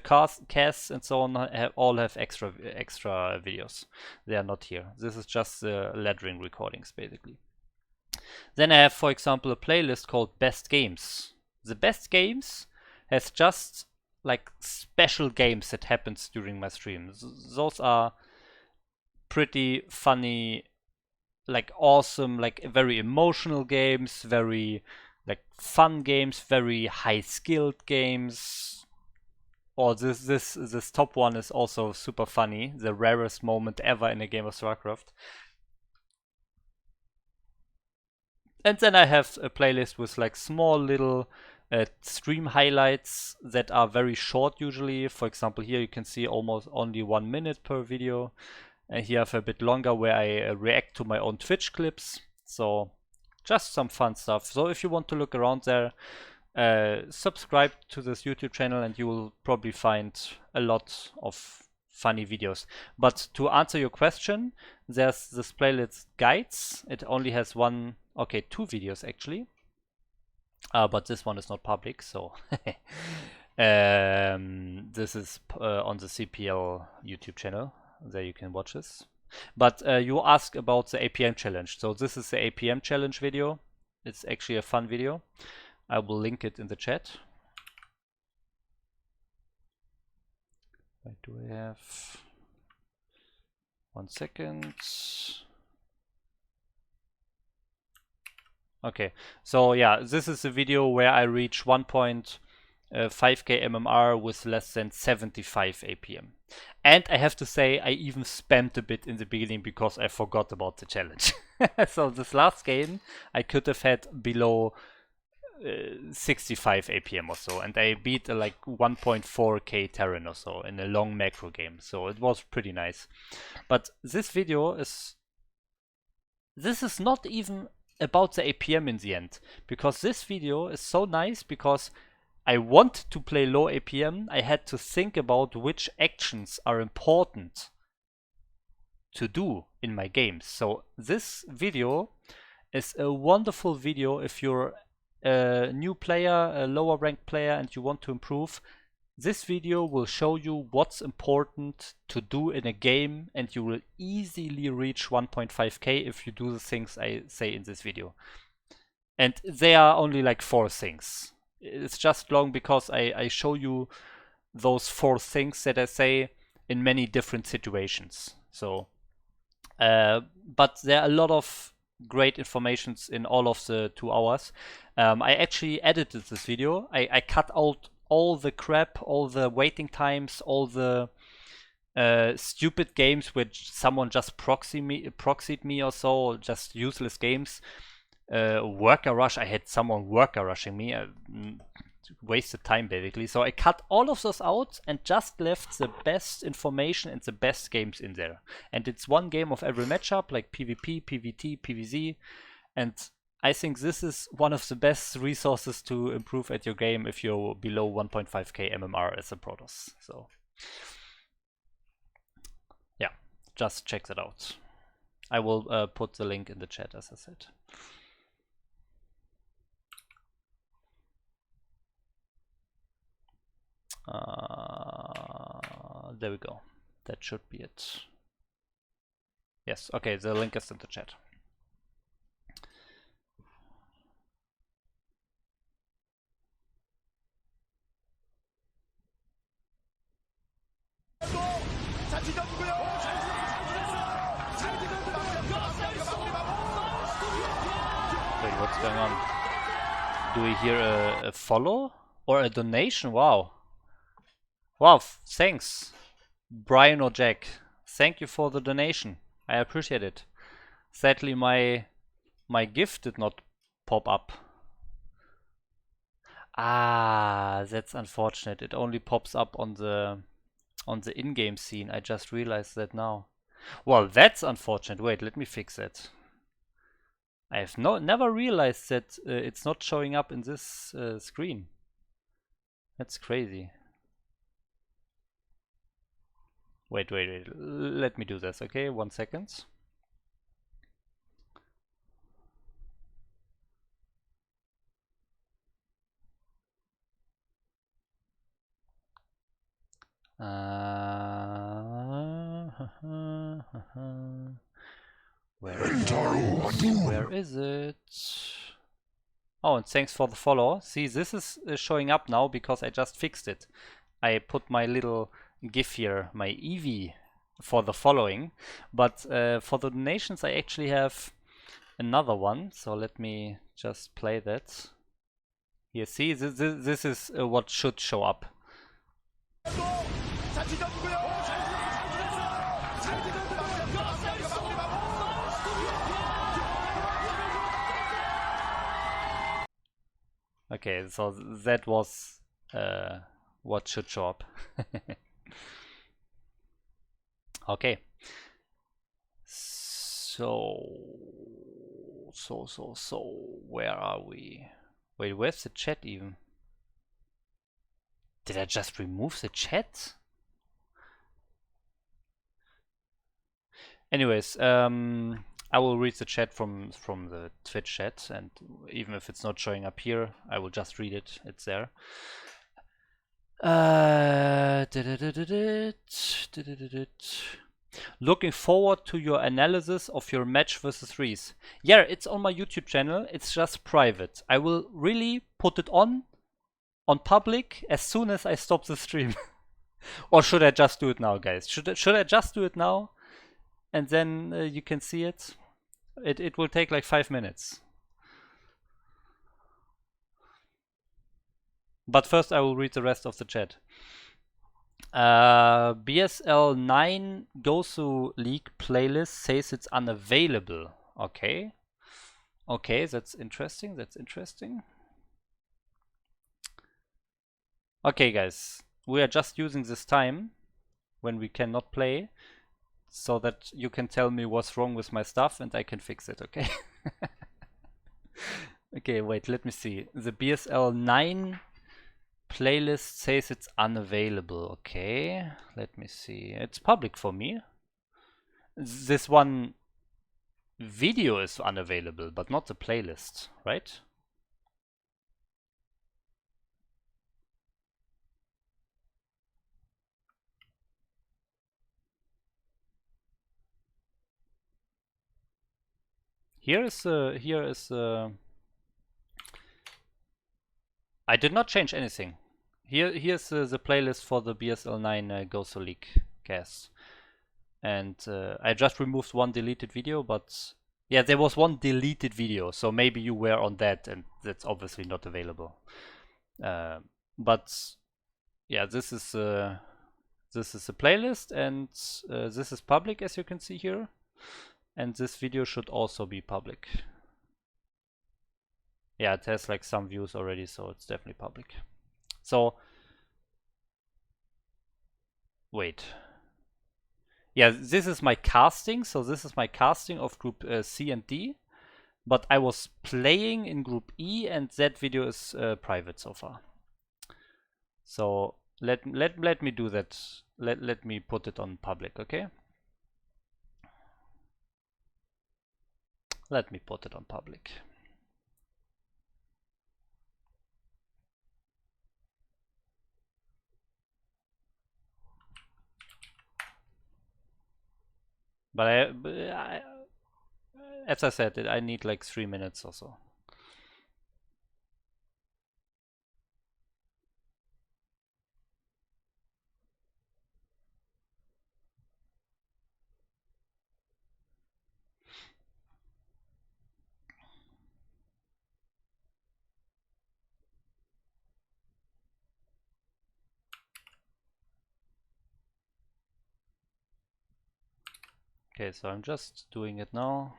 casts and so on all have extra videos. They are not here. This is just the laddering recordings, basically. Then I have, for example, a playlist called Best Games. The Best Games has just like special games that happens during my streams. Those are pretty funny, like awesome, like very emotional games, very like fun games, very high skilled games. Or this top one is also super funny, the rarest moment ever in a game of StarCraft. And then I have a playlist with like small little stream highlights that are very short usually. For example, here you can see almost only 1 minute per video. And here I have a bit longer where I react to my own Twitch clips. So just some fun stuff. So if you want to look around there, subscribe to this YouTube channel and you will probably find a lot of funny videos. But to answer your question, there's this playlist guides. It only has two videos actually. But this one is not public, so this is on the CPL YouTube channel. There you can watch this. But you asked about the APM challenge. So this is the APM challenge video. It's actually a fun video. I will link it in the chat. Where do I have? 1 second. Okay, so yeah, this is a video where I reach 1.5k MMR with less than 75 APM. And I have to say, I even spammed a bit in the beginning because I forgot about the challenge. So this last game, I could have had below 65 APM or so, and I beat like 1.4k Terran or so in a long macro game. So it was pretty nice. But this video is not even about the APM in the end, because this video is so nice because I want to play low APM. I had to think about which actions are important to do in my games. So this video is a wonderful video if you're a new player, a lower ranked player, and you want to improve. This video will show you what's important to do in a game, and you will easily reach 1.5k if you do the things I say in this video. And they are only like 4 things. it's just long because I show you those 4 things that I say in many different situations. So, but there are a lot of great informations in all of the 2 hours. I actually edited this video. I cut out all the crap, all the waiting times, all the stupid games which someone just proxied me or so, just useless games. Worker rush, I had someone worker rushing me. Wasted time basically. So I cut all of those out and just left the best information and the best games in there. And it's 1 game of every matchup, like PvP, PvT, PvZ. And I think this is one of the best resources to improve at your game if you're below 1.5k MMR as a Protoss. So yeah, just check that out. I will put the link in the chat, as I said. There we go. That should be it. Yes, okay, the link is in the chat. Wait, what's going on? Do we hear a follow or a donation? Wow. Wow, thanks, Brian or Jack. Thank you for the donation. I appreciate it. Sadly, my gift did not pop up. Ah, that's unfortunate. It only pops up on the in-game scene. I just realized that now. Well, that's unfortunate. Wait, let me fix it. I have never realized that it's not showing up in this screen. That's crazy. Wait. Let me do this, okay? 1 second. Where is it? Oh, and thanks for the follow. See, this is showing up now because I just fixed it. I put my little GIF here, my Eevee, for the following. But for the donations, I actually have another one. So let me just play that. Here, see, this is what should show up. Okay, so that was what should show up. Okay. So, where are we? Wait, where's the chat even? Did I just remove the chat? Anyways, I will read the chat from the Twitch chat, and even if it's not showing up here, I will just read it. It's there. Looking forward to your analysis of your match versus Reese. Yeah, it's on my YouTube channel. It's just private. I will really put it on public as soon as I stop the stream. Or should I just do it now, guys? Should I just do it now? And then you can see it. It will take like 5 minutes. But first I will read the rest of the chat. BSL 9 Gosu League playlist says it's unavailable. Okay. Okay, that's interesting. That's interesting. Okay, guys. We are just using this time when we cannot play so that you can tell me what's wrong with my stuff and I can fix it, okay? Okay, wait, let me see. The BSL 9 playlist says it's unavailable. Okay, let me see. It's public for me. This one video is unavailable, but not the playlist, right? Here is I did not change anything. Here's the playlist for the BSL9 Gozo League cast. And I just removed one deleted video, but yeah, there was one deleted video, so maybe you were on that, and that's obviously not available. But yeah, this is a playlist, and this is public, as you can see here, and this video should also be public. Yeah, it has like some views already, so it's definitely public. So wait. Yeah, this is my casting. So this is my casting of group C and D. But I was playing in group E, and that video is private so far. So let me do that. Let me put it on public, okay? Let me put it on public. But as I said, I need like 3 minutes or so. Okay, so I'm just doing it now.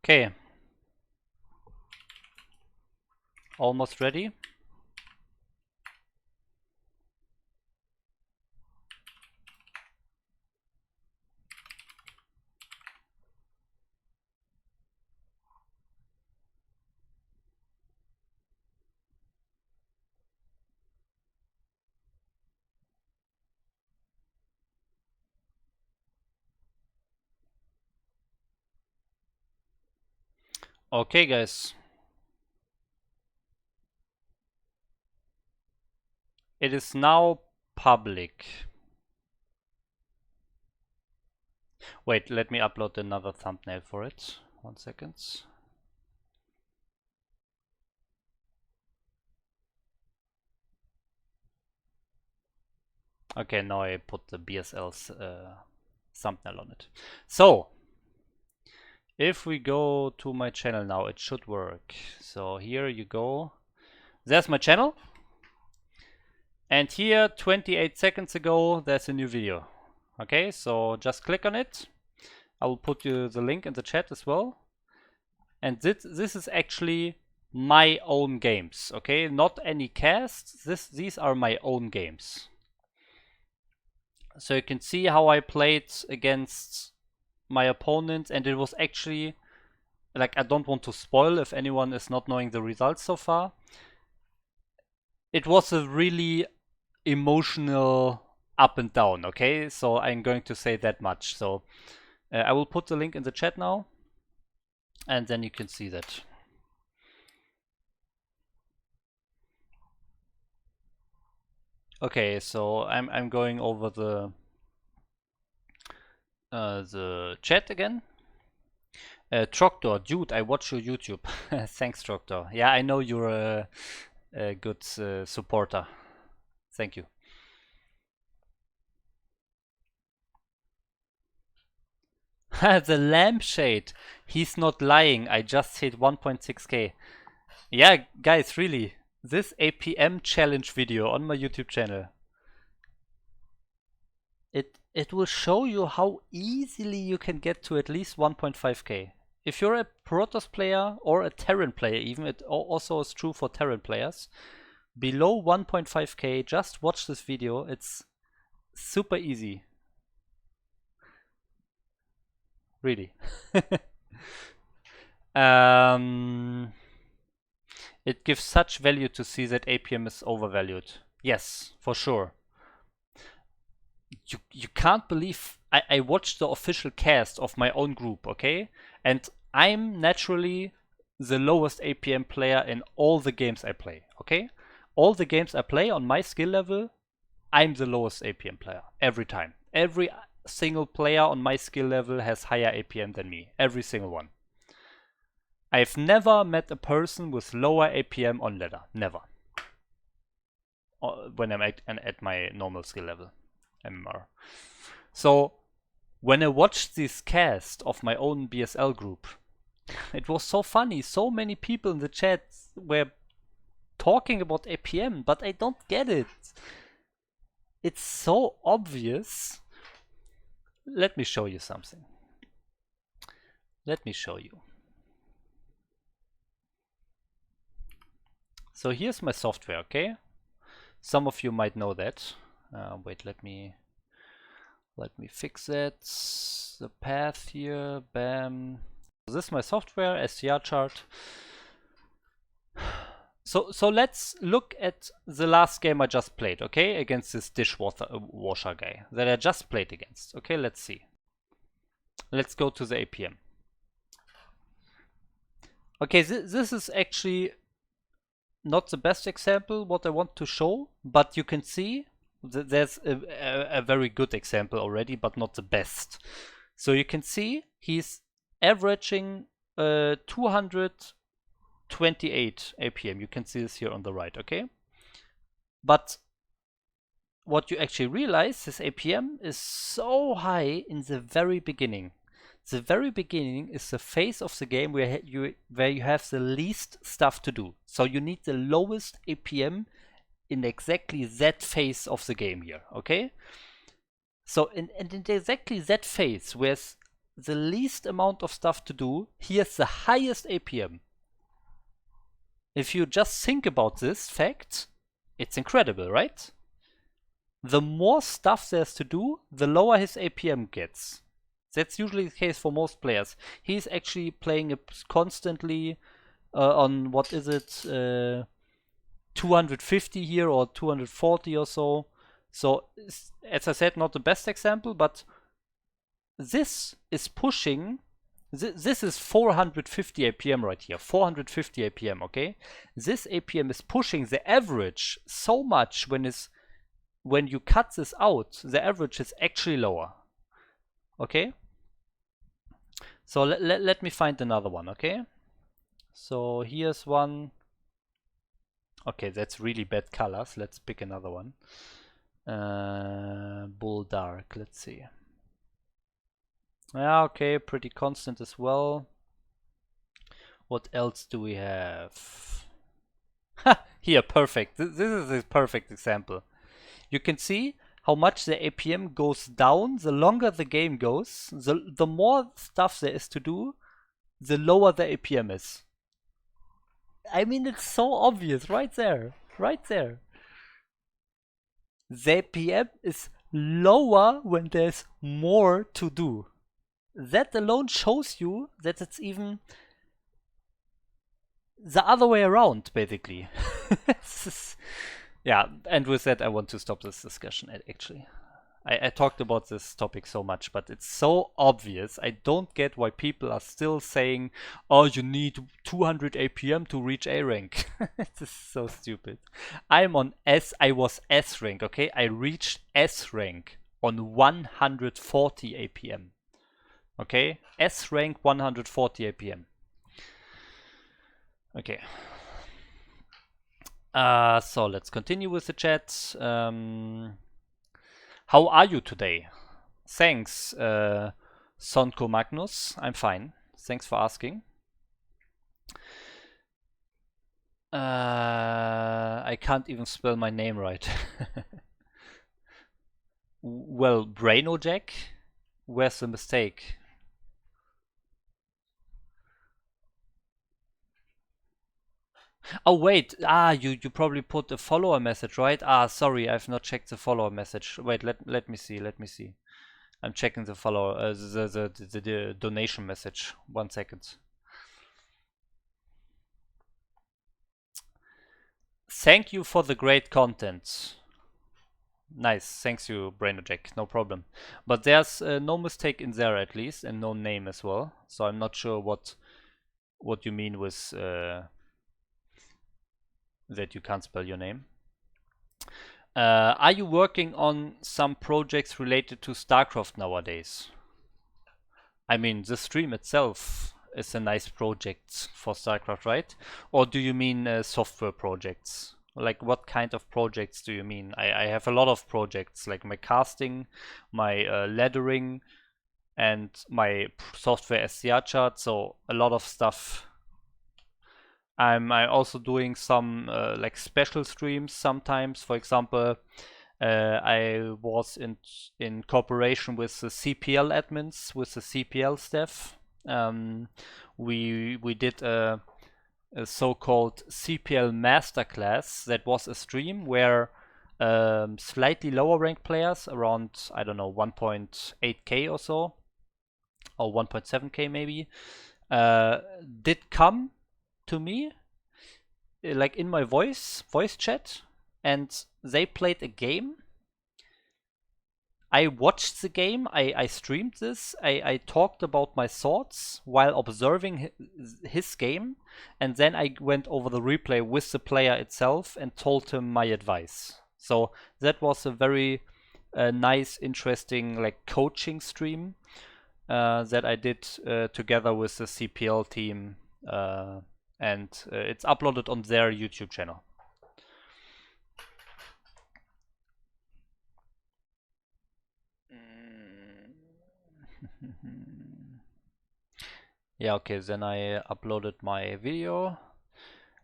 Okay. Almost ready. Okay, guys. It is now public. Wait, let me upload another thumbnail for it. 1 second. Okay, now I put the BSL's thumbnail on it. So, if we go to my channel now, it should work. So here you go. There's my channel. And here, 28 seconds ago, there's a new video. Okay, so just click on it. I will put you the link in the chat as well. And this is actually my own games, okay? Not any cast. These are my own games. So you can see how I played against my opponent, and it was actually, like, I don't want to spoil if anyone is not knowing the results so far. It was a really emotional up and down, okay? So I'm going to say that much. So I will put the link in the chat now, and then you can see that. Okay, so I'm going over the chat again. Troctor, dude, I watch your YouTube. Thanks, Troctor. Yeah, I know you're a good supporter. Thank you. The lampshade. He's not lying. I just hit 1.6k. Yeah, guys, really. This APM challenge video on my YouTube channel. It will show you how easily you can get to at least 1.5k. If you're a Protoss player or a Terran player even, it also is true for Terran players, below 1.5k, just watch this video. It's super easy. Really. It gives such value to see that APM is overvalued. Yes, for sure. You can't believe I watched the official cast of my own group, okay? And I'm naturally the lowest APM player in all the games I play, okay? All the games I play on my skill level, I'm the lowest APM player every time. Every single player on my skill level has higher APM than me. Every single one. I've never met a person with lower APM on ladder. Never. When I'm at my normal skill level. MMR. So when I watched this cast of my own BSL group, it was so funny. So many people in the chat were talking about APM, but I don't get it. It's so obvious. Let me show you something. Let me show you. So here's my software, okay? Some of you might know that. Wait, let me fix it. The path here, bam. So this is my software, STR chart. So let's look at the last game I just played, okay? Against this dishwasher guy that I just played against. Okay, let's see. Let's go to the APM. Okay, this is actually not the best example what I want to show, but you can see there's a very good example already, but not the best. So you can see he's averaging 228 APM. You can see this here on the right, okay? But what you actually realize, this APM is so high in the very beginning. The very beginning is the phase of the game where you have the least stuff to do. So you need the lowest APM in exactly that phase of the game here, okay? So in exactly that phase where the least amount of stuff to do, here's the highest APM. If you just think about this fact, it's incredible, right? The more stuff there's to do, the lower his APM gets. That's usually the case for most players. He's actually playing constantly on, what is it, 250 here or 240 or so. So, as I said, not the best example, but this is pushing. This is 450 APM right here, 450 APM, okay? This APM is pushing the average so much when you cut this out, the average is actually lower. Okay? So let me find another one, okay? So here's one. Okay, that's really bad colors. Let's pick another one. Bull dark, let's see. Yeah, okay, pretty constant as well. What else do we have? Here, perfect. This is a perfect example. You can see how much the APM goes down the longer the game goes. The more stuff there is to do, the lower the APM is. I mean, it's so obvious right there. Right there. The APM is lower when there's more to do. That alone shows you that it's even the other way around, basically. Yeah, and with that, I want to stop this discussion, actually. I talked about this topic so much, but it's so obvious. I don't get why people are still saying, oh, you need 200 APM to reach A rank. This is so stupid. I was S rank, okay? I reached S rank on 140 APM. Okay? S rank 140 APM. Okay. So let's continue with the chat. How are you today? Thanks, Sonko Magnus. I'm fine. Thanks for asking. I can't even spell my name right. Well, Braino Jack? Where's the mistake? Oh wait, you probably put a follower message, right? Sorry, I've not checked the follower message. Wait, let me see. I'm checking the follower, the donation message. 1 second. Thank you for the great content. Nice, thanks you, Brainojack, no problem. But there's no mistake in there at least, and no name as well. So I'm not sure what you mean with that you can't spell your name. Are you working on some projects related to StarCraft nowadays? I mean, the stream itself is a nice project for StarCraft, right? Or do you mean software projects? Like, what kind of projects do you mean? I have a lot of projects, like my casting, my lettering, and my software SCR chart, so a lot of stuff. I'm also doing some like special streams sometimes. For example, I was in cooperation with the CPL admins, with the CPL staff. We did a so-called CPL masterclass. That was a stream where slightly lower ranked players, around, I don't know, 1.8k or so, or 1.7k maybe, did come to me, like in my voice chat, and they played a game. I watched the game, I streamed this, I talked about my thoughts while observing his game, and then I went over the replay with the player itself and told him my advice. So that was a very nice, interesting, like, coaching stream that I did together with the CPL team, and it's uploaded on their YouTube channel. Yeah, okay, then I uploaded my video.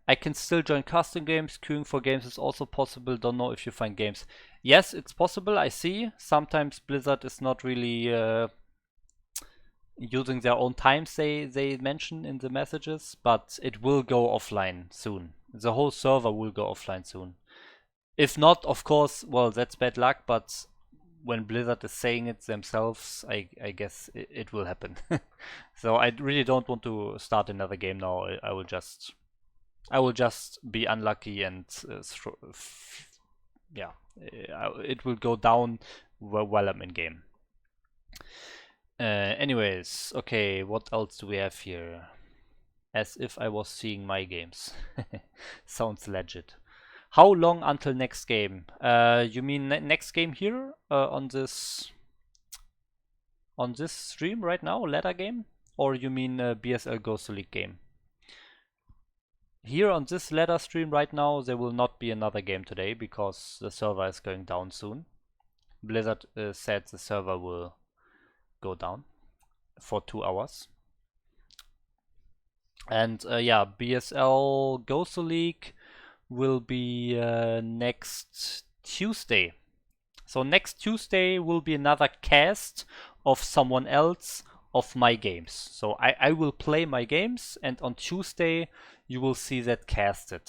I can still join custom games. Queuing for games is also possible. Don't know if you find games. Yes, it's possible, I see. Sometimes Blizzard is not really using their own times they mention in the messages, but it will go offline soon. The whole server will go offline soon. If not, of course, well, that's bad luck, but when Blizzard is saying it themselves, I guess it will happen. So I really don't want to start another game now. I will just be unlucky, and yeah, it will go down while I'm in game. Anyways, okay, what else do we have here? As if I was seeing my games. Sounds legit. How long until next game? You mean next game here on this stream right now, ladder game? Or you mean BSL Ghost League game? Here on this ladder stream right now, there will not be another game today because the server is going down soon. Blizzard said the server will go down for 2 hours. And yeah, BSL Ghost League will be next Tuesday. So next Tuesday will be another cast of someone else of my games. So I will play my games, and on Tuesday you will see that casted.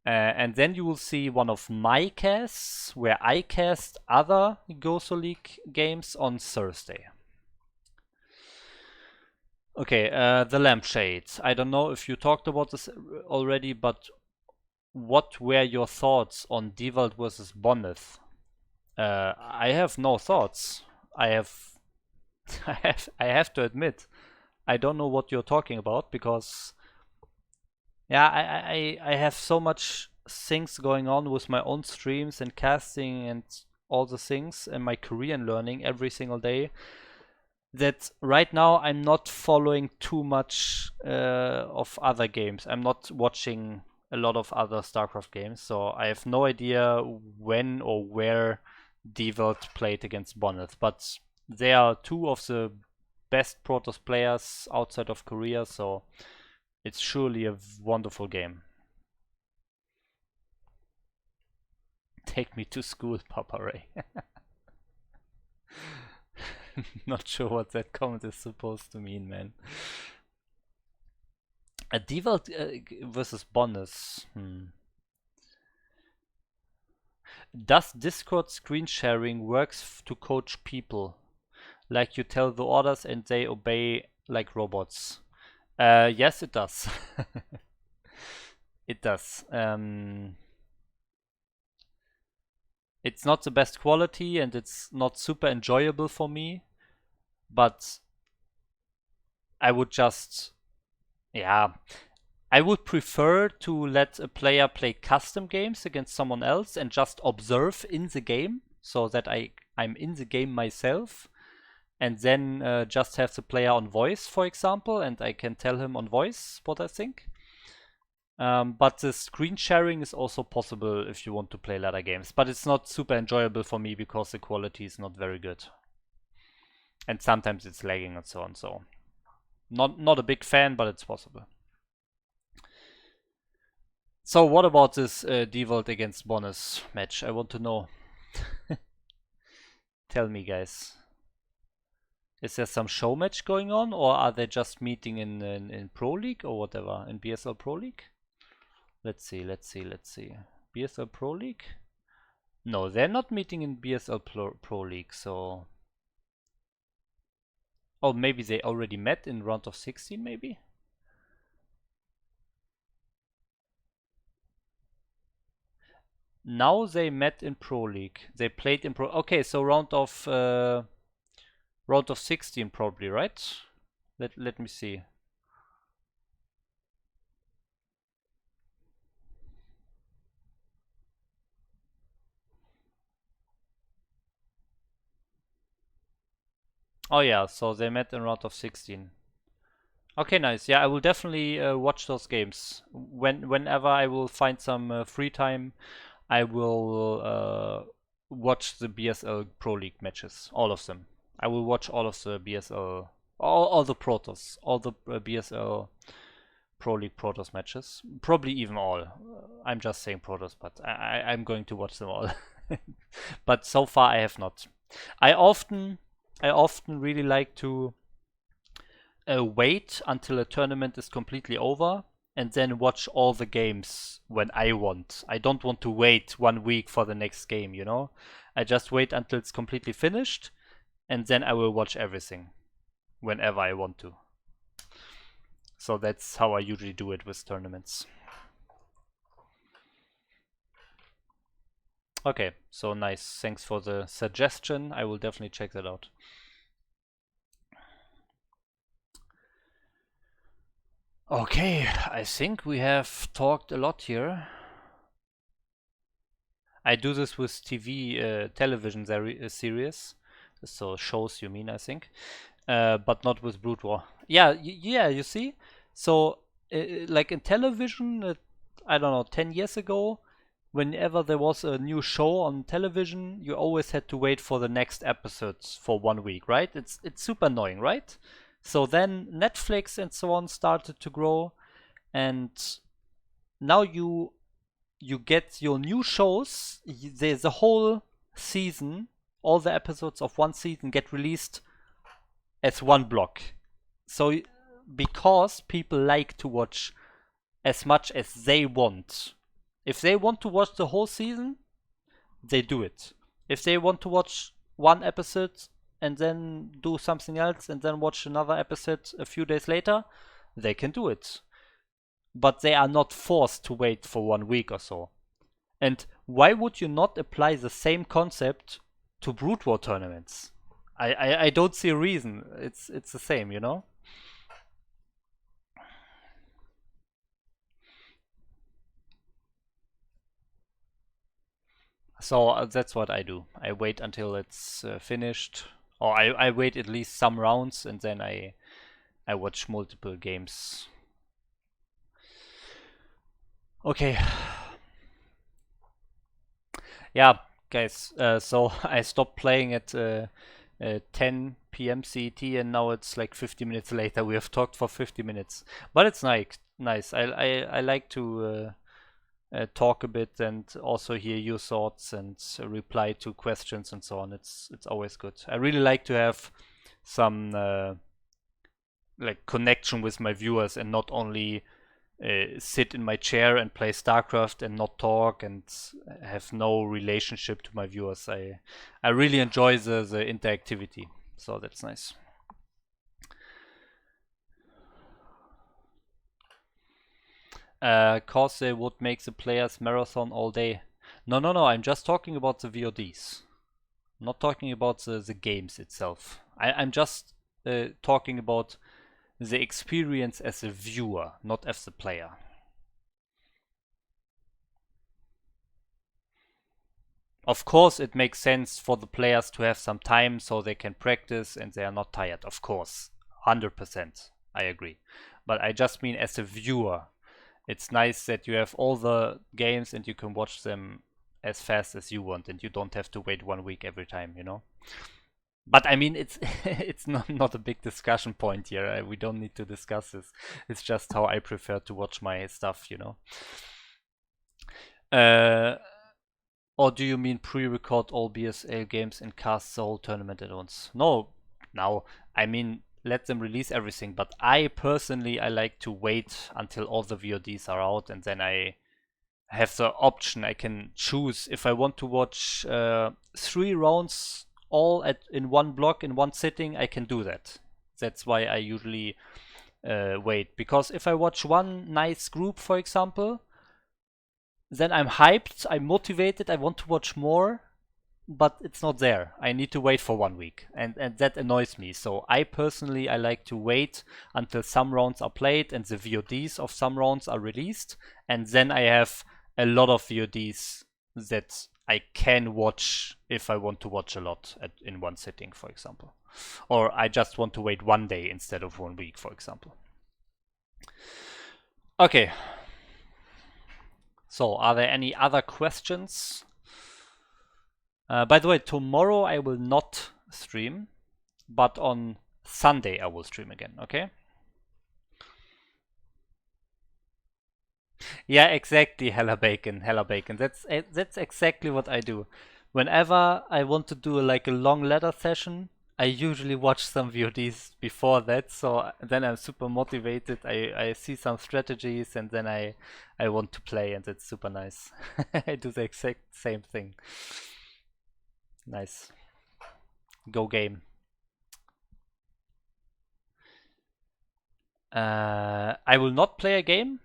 And then you will see one of my casts where I cast other Ghost League games on Thursday. Okay, the lampshades. I don't know if you talked about this already, but what were your thoughts on Dewald versus Bonneth? I have no thoughts. I have I have to admit, I don't know what you're talking about, because yeah, I have so much things going on with my own streams and casting and all the things, and my Korean learning every single day, that right now I'm not following too much of other games. I'm not watching a lot of other StarCraft games, so I have no idea when or where Dewald played against Bonneth. But they are two of the best Protoss players outside of Korea, so it's surely a wonderful game. Take me to school, MasterReY. Not sure what that comment is supposed to mean, man. A Dewald versus Bonneth. Does Discord screen sharing works to coach people? Like you tell the orders and they obey like robots? Yes, it does. It does. It's not the best quality and it's not super enjoyable for me, but I would just, yeah, I would prefer to let a player play custom games against someone else and just observe in the game so that I'm in the game myself, and then just have the player on voice, for example, and I can tell him on voice what I think. But the screen sharing is also possible if you want to play ladder games, but it's not super enjoyable for me because the quality is not very good. And sometimes it's lagging and so on, so not a big fan, but it's possible. So what about this Devolt against Bonus match? I want to know. Tell me, guys. Is there some show match going on, or are they just meeting in Pro League or whatever, in BSL Pro League? Let's see. BSL Pro League? No, they're not meeting in BSL Pro League, so... Oh, maybe they already met in round of 16, maybe? Now they met in Pro League. They played in Pro... Okay, so round of 16 probably, right? Let me see. Oh yeah, so they met in round of 16. Okay, nice. Yeah, I will definitely watch those games. Whenever I will find some free time, I will watch the BSL Pro League matches, all of them. I will watch all of the BSL, all the Protoss, all the BSL Pro League Protoss matches. Probably even all. I'm just saying Protoss, but I'm going to watch them all. But so far I have not. I often really like to wait until a tournament is completely over and then watch all the games when I want. I don't want to wait 1 week for the next game, you know? I just wait until it's completely finished and then I will watch everything whenever I want to. So that's how I usually do it with tournaments. Okay, so nice. Thanks for the suggestion. I will definitely check that out. Okay, I think we have talked a lot here. I do this with TV, television series, so shows you mean, I think, but not with Brood War. Yeah, yeah, you see? So, like in television, I don't know, 10 years ago, whenever there was a new show on television, you always had to wait for the next episodes for 1 week, right? It's super annoying, right? So then Netflix and so on started to grow, and now you get your new shows. There's a whole season, all the episodes of one season get released as one block. So because people like to watch as much as they want. If they want to watch the whole season, they do it. If they want to watch one episode and then do something else and then watch another episode a few days later, they can do it. But they are not forced to wait for 1 week or so. And why would you not apply the same concept to Brood War tournaments? I don't see a reason. It's the same, you know? So that's what I do. I wait until it's finished, or I wait at least some rounds, and then I watch multiple games. Okay. Yeah, guys. So I stopped playing at 10 p.m. CET, and now it's like 50 minutes later. We have talked for 50 minutes, but it's nice. Nice. I like to talk a bit and also hear your thoughts and reply to questions and so on. It's always good. I really like to have some like connection with my viewers and not only sit in my chair and play StarCraft and not talk and have no relationship to my viewers. I really enjoy the interactivity, so that's nice. Cause they would make the players marathon all day. No, no, no, I'm just talking about the VODs. Not talking about the games itself. I'm just talking about the experience as a viewer, not as a player. Of course, it makes sense for the players to have some time so they can practice and they are not tired. Of course, 100%. I agree. But I just mean as a viewer. It's nice that you have all the games and you can watch them as fast as you want and you don't have to wait 1 week every time, you know? But I mean, it's it's not a big discussion point here. We don't need to discuss this. It's just how I prefer to watch my stuff, you know? Or do you mean pre-record all BSL games and cast the whole tournament at once? No, now, I mean, let them release everything, but I personally, I like to wait until all the VODs are out and then I have the option. I can choose if I want to watch 3 rounds all in one block, in one sitting, I can do that. That's why I usually wait. Because if I watch one nice group, for example, then I'm hyped, I'm motivated, I want to watch more, but it's not there. I need to wait for 1 week, and that annoys me. So I personally, I like to wait until some rounds are played and the VODs of some rounds are released, and then I have a lot of VODs that I can watch if I want to watch a lot in one sitting, for example. Or I just want to wait 1 day instead of 1 week, for example. Okay. So, are there any other questions? By the way, tomorrow I will not stream, but on Sunday I will stream again, okay? Yeah, exactly, Hella Bacon. That's exactly what I do. Whenever I want to do like a long ladder session, I usually watch some VODs before that, so then I'm super motivated. I see some strategies and then I want to play, and it's super nice. I do the exact same thing. Nice. Go game. I will not play a game,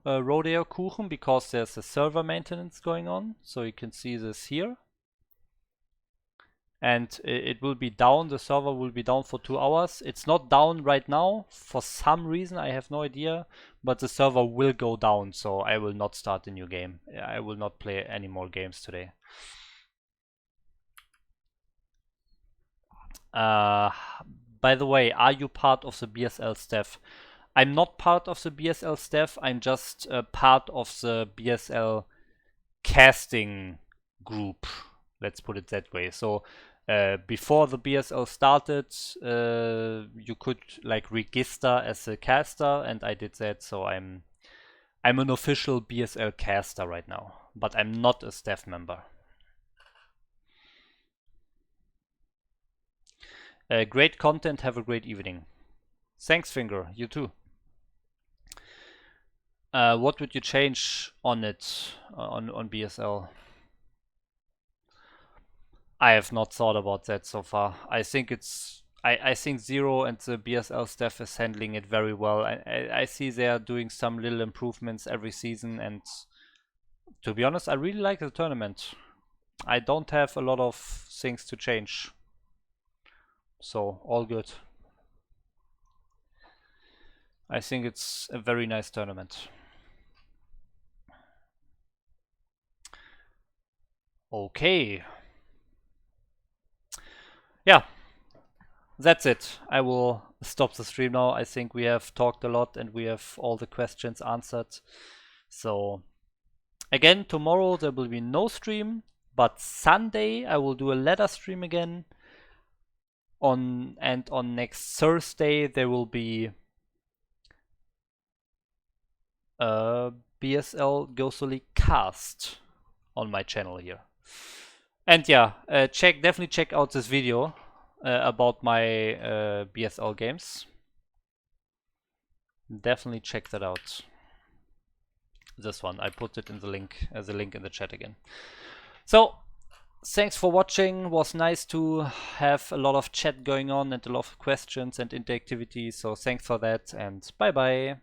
Rodeo Kuchen, because there's a server maintenance going on. So you can see this here. And it will be down, the server will be down for 2 hours. It's not down right now, for some reason, I have no idea, but the server will go down, so I will not start a new game. I will not play any more games today. By the way, are you part of the BSL staff? I'm not part of the BSL staff, I'm just part of the BSL casting group, let's put it that way. So before the BSL started, you could like register as a caster, and I did that, so I'm an official BSL caster right now, but I'm not a staff member. Great content, have a great evening. Thanks, Finger, you too. What would you change on it, on BSL? I have not thought about that so far. I think it's I think Zero and the BSL staff is handling it very well. I see they are doing some little improvements every season, and to be honest, I really like the tournament. I don't have a lot of things to change. So, all good. I think it's a very nice tournament. Okay. Yeah, that's it. I will stop the stream now. I think we have talked a lot and we have all the questions answered. So, again, tomorrow there will be no stream, but Sunday I will do a ladder stream again. On next Thursday there will be a BSL Ghostly cast on my channel here. And yeah, definitely check out this video about my BSL games. Definitely check that out. This one, I put it in the link as a link in the chat again. So, thanks for watching. Was nice to have a lot of chat going on and a lot of questions and interactivity. So thanks for that, and bye bye.